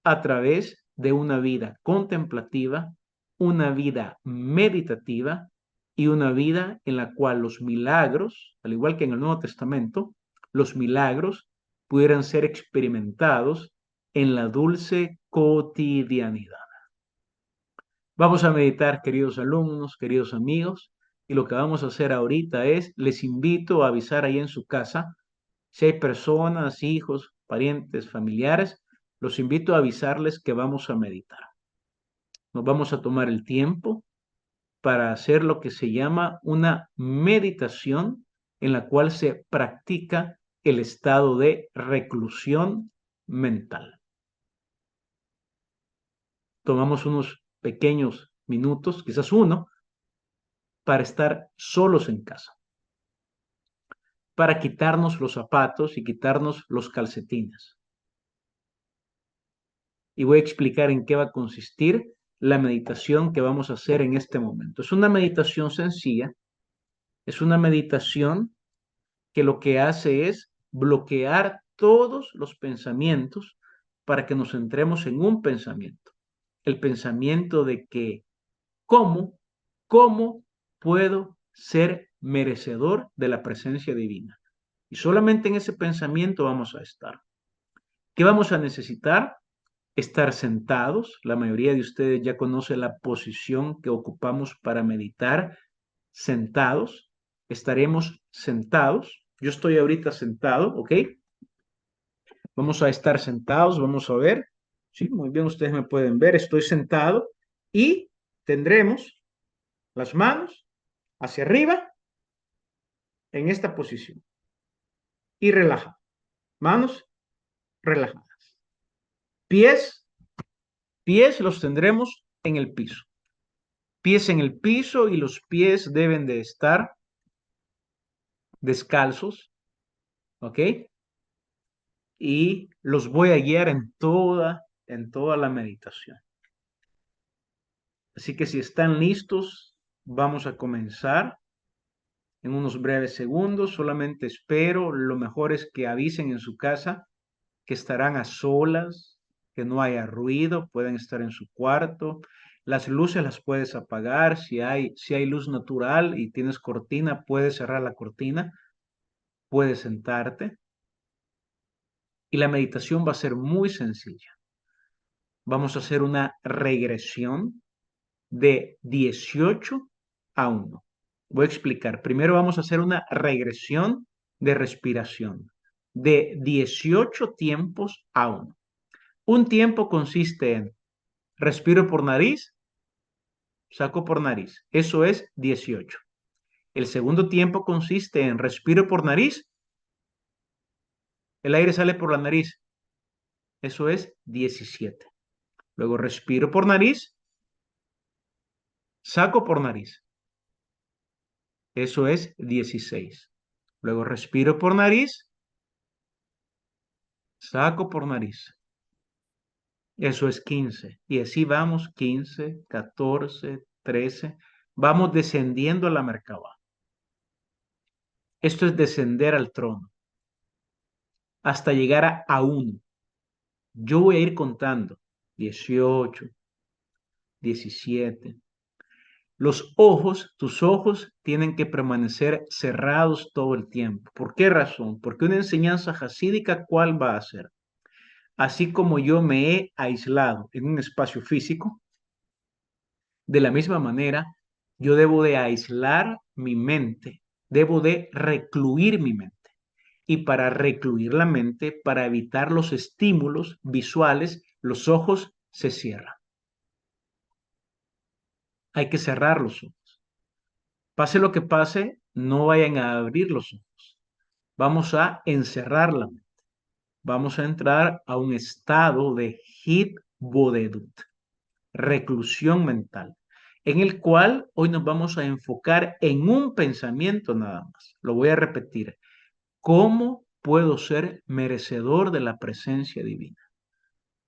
a través de una vida contemplativa, una vida meditativa y una vida en la cual los milagros, al igual que en el Nuevo Testamento, los milagros pudieran ser experimentados en la dulce cotidianidad. Vamos a meditar, queridos alumnos, queridos amigos, Y lo que vamos a hacer ahorita es, les invito a avisar ahí en su casa, si hay personas, hijos, parientes, familiares, los invito a avisarles que vamos a meditar. Nos vamos a tomar el tiempo para hacer lo que se llama una meditación en la cual se practica el estado de reclusión mental. Tomamos unos pequeños minutos, quizás uno, para estar solos en casa, para quitarnos los zapatos y quitarnos los calcetines. Y voy a explicar en qué va a consistir la meditación que vamos a hacer en este momento. Es una meditación sencilla, es una meditación que lo que hace es bloquear todos los pensamientos para que nos centremos en un pensamiento. El pensamiento de que, ¿cómo puedo ser merecedor de la presencia divina? Y solamente en ese pensamiento vamos a estar. ¿Qué vamos a necesitar? Estar sentados. La mayoría de ustedes ya conoce la posición que ocupamos para meditar. Sentados. Estaremos sentados. Yo estoy ahorita sentado, ¿ok? Vamos a estar sentados, vamos a ver. Sí, muy bien, ustedes me pueden ver. Estoy sentado y tendremos las manos hacia arriba en esta posición. Y relaja. Manos relajadas. Pies los tendremos en el piso. Pies en el piso y los pies deben de estar descalzos, ¿ok? Y los voy a guiar en toda la meditación. Así que si están listos, vamos a comenzar en unos breves segundos. Solamente espero, lo mejor es que avisen en su casa que estarán a solas, que no haya ruido, pueden estar en su cuarto. Las luces las puedes apagar, si hay luz natural y tienes cortina, puedes cerrar la cortina, puedes sentarte. Y la meditación va a ser muy sencilla. Vamos a hacer una regresión de 18 a 1. Voy a explicar. Primero vamos a hacer una regresión de respiración de 18 tiempos a 1. Un tiempo consiste en respiro por nariz, saco por nariz. Eso es 18. El segundo tiempo consiste en respiro por nariz, el aire sale por la nariz. Eso es 17. Luego respiro por nariz, saco por nariz. Eso es 16. Luego respiro por nariz, saco por nariz. Eso es 15. Y así vamos, 15, 14, 13. Vamos descendiendo a la Merkabah. Esto es descender al trono hasta llegar a 1. Yo voy a ir contando. 18, 17. Tus ojos tienen que permanecer cerrados todo el tiempo. ¿Por qué razón? Porque una enseñanza jasídica, ¿cuál va a ser? Así como yo me he aislado en un espacio físico, de la misma manera, yo debo de aislar mi mente, debo de recluir mi mente. Y para recluir la mente, para evitar los estímulos visuales, los ojos se cierran. Hay que cerrar los ojos. Pase lo que pase, no vayan a abrir los ojos. Vamos a encerrar la mente. Vamos a entrar a un estado de hit bodedut, reclusión mental, en el cual hoy nos vamos a enfocar en un pensamiento nada más. Lo voy a repetir. ¿Cómo puedo ser merecedor de la presencia divina?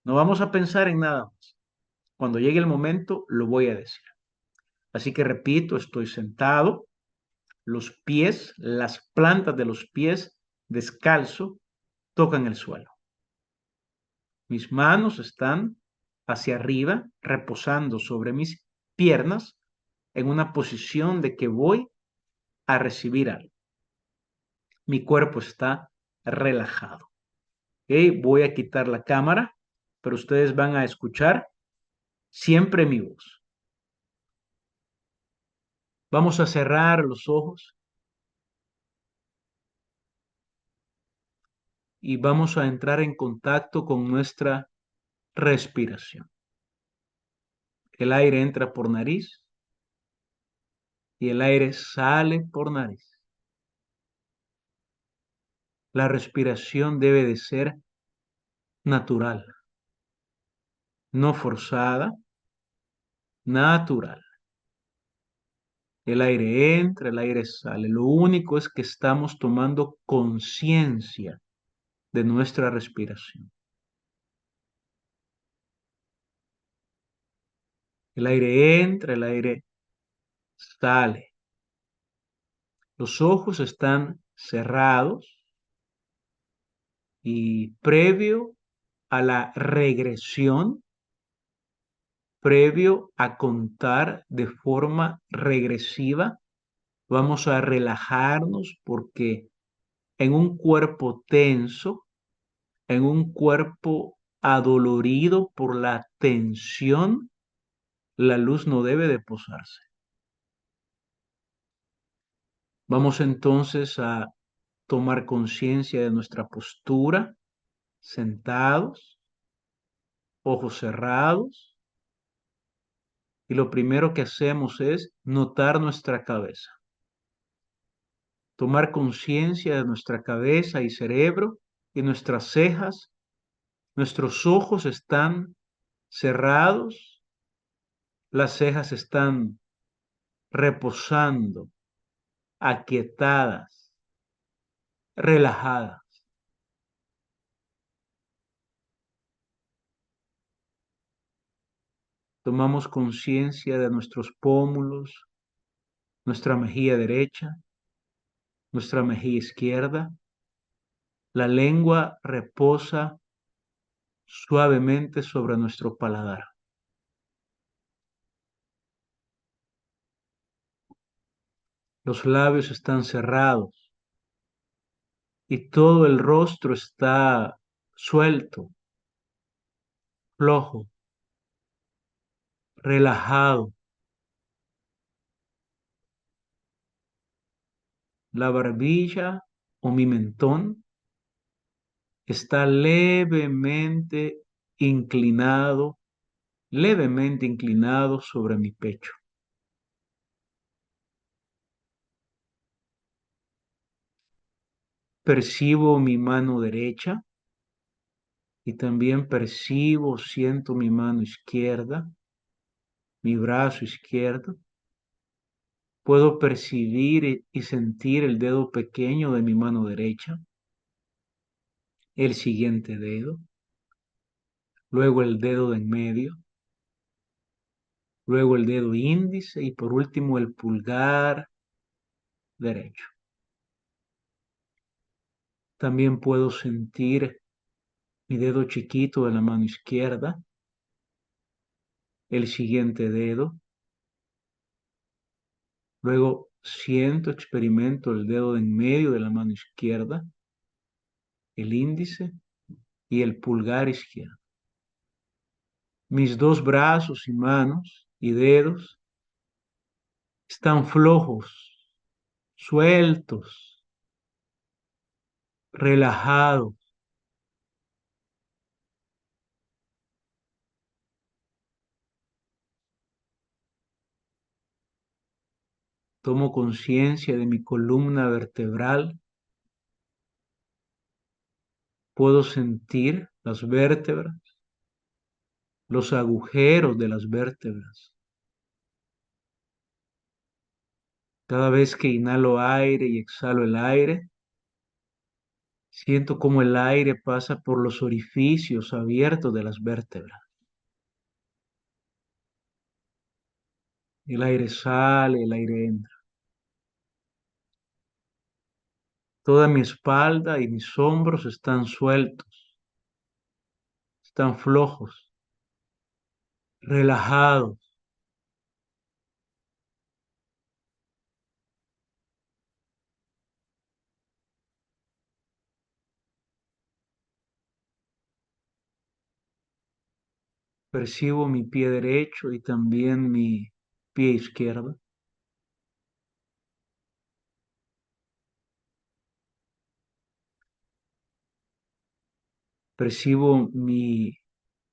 No vamos a pensar en nada más. Cuando llegue el momento, lo voy a decir. Así que repito, estoy sentado, los pies, las plantas de los pies, descalzo, tocan el suelo. Mis manos están hacia arriba, reposando sobre mis piernas, en una posición de que voy a recibir algo. Mi cuerpo está relajado. ¿Okay? Voy a quitar la cámara, pero ustedes van a escuchar siempre mi voz. Vamos a cerrar los ojos y vamos a entrar en contacto con nuestra respiración. El aire entra por nariz y el aire sale por nariz. La respiración debe de ser natural, no forzada, natural. El aire entra, el aire sale. Lo único es que estamos tomando conciencia de nuestra respiración. El aire entra, el aire sale. Los ojos están cerrados y previo a la regresión, previo a contar de forma regresiva, vamos a relajarnos porque en un cuerpo tenso, en un cuerpo adolorido por la tensión, la luz no debe de posarse. Vamos entonces a tomar conciencia de nuestra postura, sentados, ojos cerrados, y lo primero que hacemos es notar nuestra cabeza. Tomar conciencia de nuestra cabeza y cerebro y nuestras cejas. Nuestros ojos están cerrados, las cejas están reposando, aquietadas, relajadas. Tomamos conciencia de nuestros pómulos, nuestra mejilla derecha, nuestra mejilla izquierda. La lengua reposa suavemente sobre nuestro paladar. Los labios están cerrados y todo el rostro está suelto, flojo, relajado. La barbilla o mi mentón está levemente inclinado sobre mi pecho. Percibo mi mano derecha y también siento mi mano izquierda, mi brazo izquierdo. Puedo percibir y sentir el dedo pequeño de mi mano derecha, el siguiente dedo, luego el dedo de en medio, luego el dedo índice y por último el pulgar derecho. También puedo sentir mi dedo chiquito de la mano izquierda, el siguiente dedo, luego experimento el dedo de en medio de la mano izquierda, el índice y el pulgar izquierdo. Mis dos brazos y manos y dedos están flojos, sueltos, relajados. Tomo conciencia de mi columna vertebral. Puedo sentir las vértebras, los agujeros de las vértebras. Cada vez que inhalo aire y exhalo el aire, siento como el aire pasa por los orificios abiertos de las vértebras. El aire sale, el aire entra. Toda mi espalda y mis hombros están sueltos, están flojos, relajados. Percibo mi pie derecho y también mi pie izquierdo. Percibo mi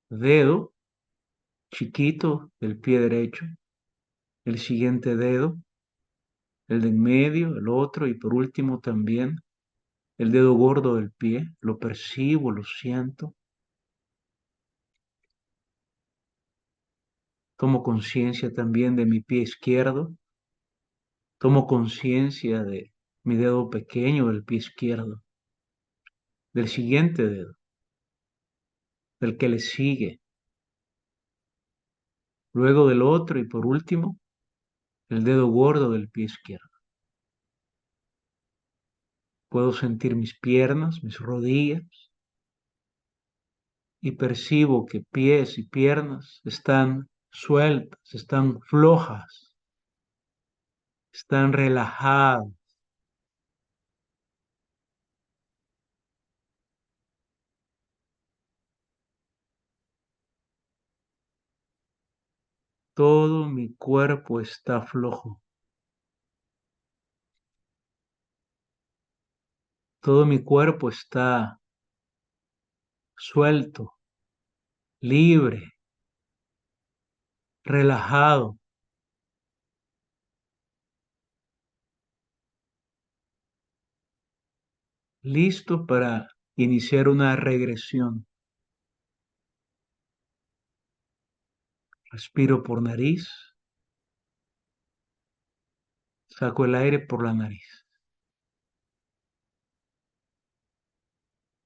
dedo chiquito del pie derecho, el siguiente dedo, el de en medio, el otro y por último también el dedo gordo del pie. Lo percibo, lo siento. Tomo conciencia también de mi pie izquierdo. Tomo conciencia de mi dedo pequeño del pie izquierdo, del siguiente dedo, del que le sigue, luego del otro y por último, el dedo gordo del pie izquierdo. Puedo sentir mis piernas, mis rodillas y percibo que pies y piernas están sueltas, están flojas, están relajadas. Todo mi cuerpo está flojo. Todo mi cuerpo está suelto, libre, relajado. Listo para iniciar una regresión. Respiro por nariz, saco el aire por la nariz.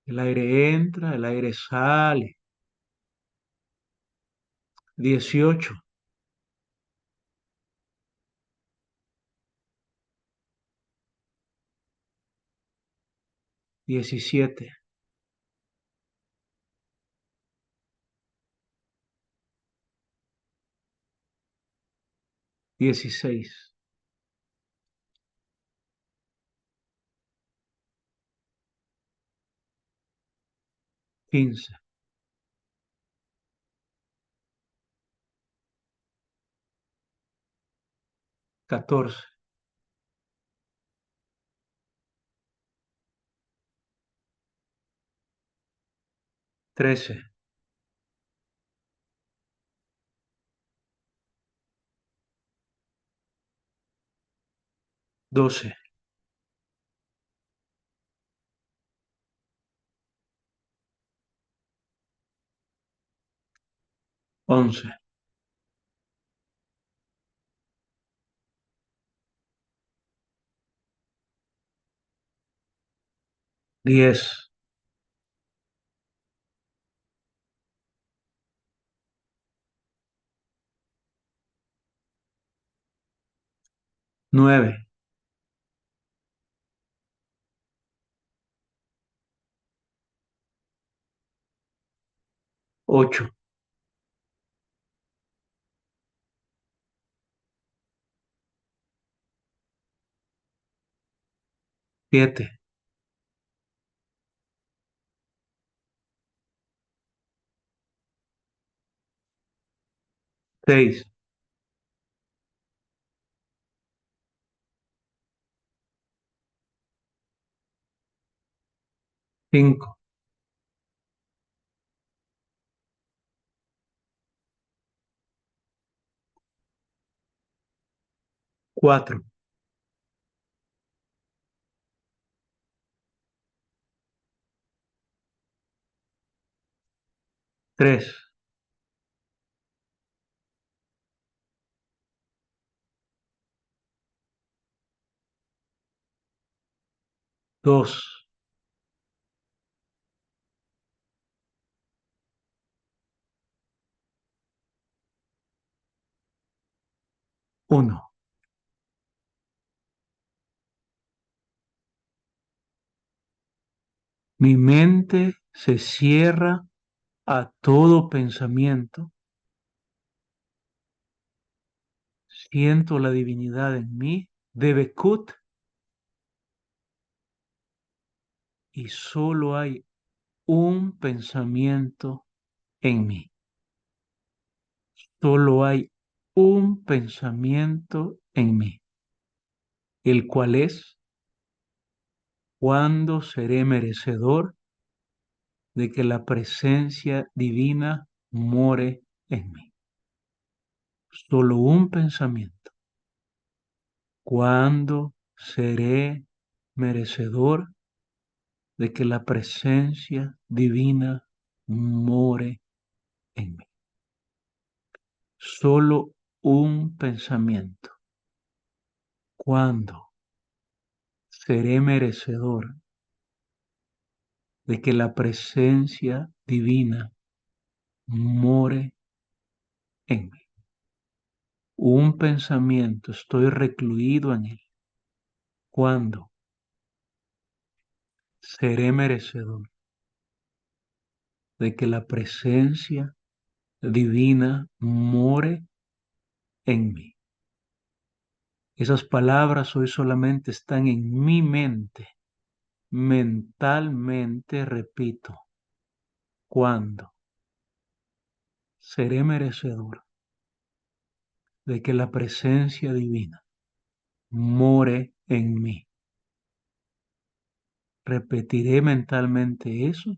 El aire entra, el aire sale. 18, 17, 16, 15, 14, 13, 12, 11, 10, 9, 8, 7, 6, 5, 4, 3, 2, 1. Mi mente se cierra a todo pensamiento. Siento la divinidad en mí, de Bekut, y solo hay un pensamiento en mí. Solo hay un pensamiento en mí, el cual es: ¿cuándo seré merecedor de que la presencia divina more en mí. Solo un pensamiento. ¿Cuándo seré merecedor de que la presencia divina more en mí? Solo un pensamiento. ¿Cuándo seré merecedor de que la presencia divina more en mí? Un pensamiento, estoy recluido en él. ¿Cuándo seré merecedor de que la presencia divina more en mí? Esas palabras hoy solamente están en mi mente. Mentalmente repito, ¿cuándo seré merecedor de que la presencia divina more en mí? Repetiré mentalmente eso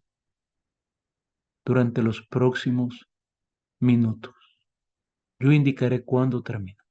durante los próximos minutos. Yo indicaré cuándo termino.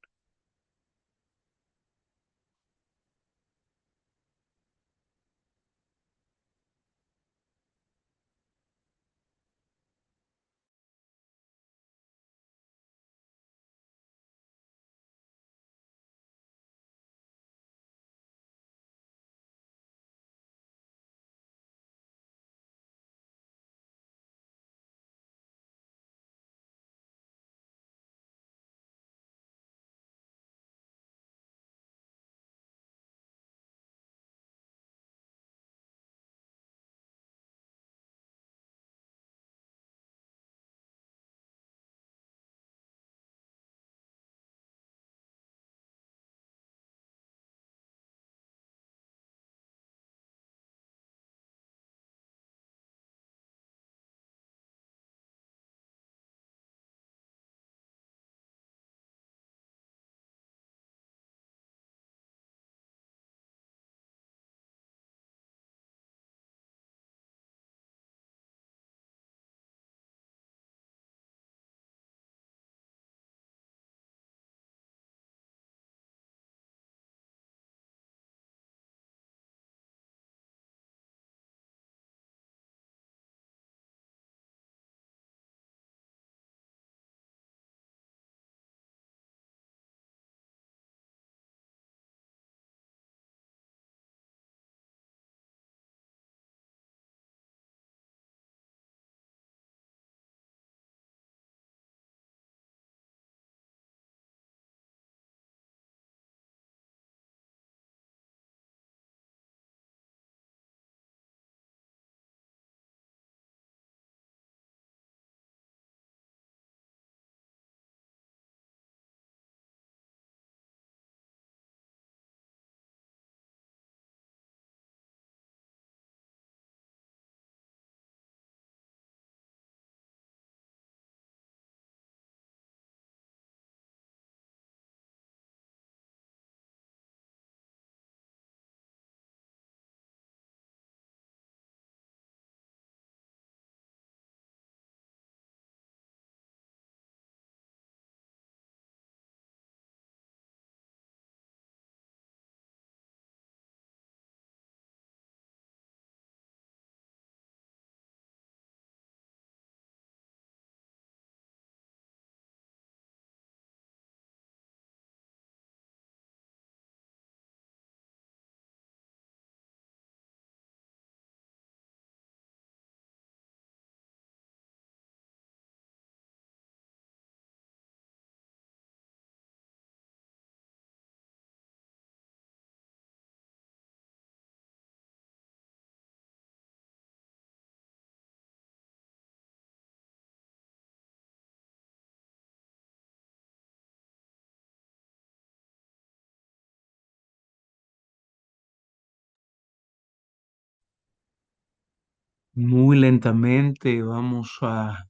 Muy lentamente vamos a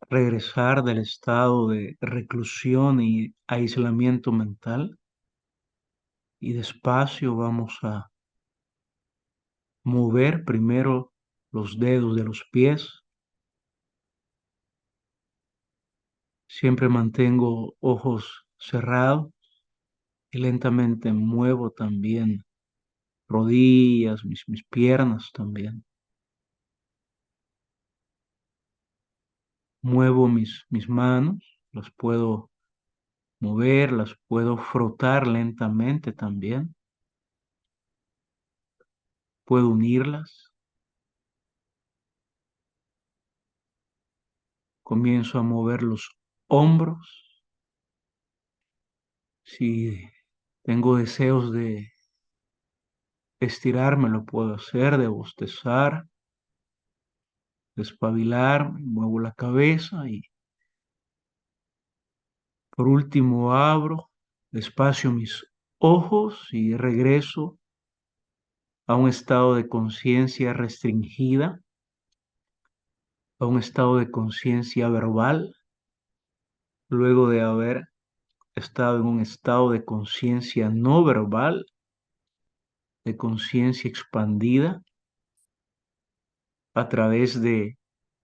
regresar del estado de reclusión y aislamiento mental y despacio vamos a mover primero los dedos de los pies. Siempre mantengo ojos cerrados y lentamente muevo también rodillas, mis piernas también. Muevo mis manos, las puedo mover, las puedo frotar lentamente también. Puedo unirlas. Comienzo a mover los hombros. Si tengo deseos de estirarme, lo puedo hacer, de bostezar, despabilar, muevo la cabeza y por último abro despacio mis ojos y regreso a un estado de conciencia restringida, a un estado de conciencia verbal, luego de haber estado en un estado de conciencia no verbal, de conciencia expandida a través de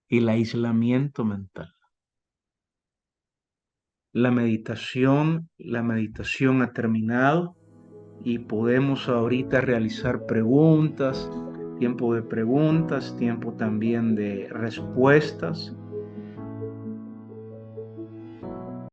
el aislamiento mental. La meditación ha terminado y podemos ahorita realizar preguntas, tiempo de preguntas, tiempo también de respuestas.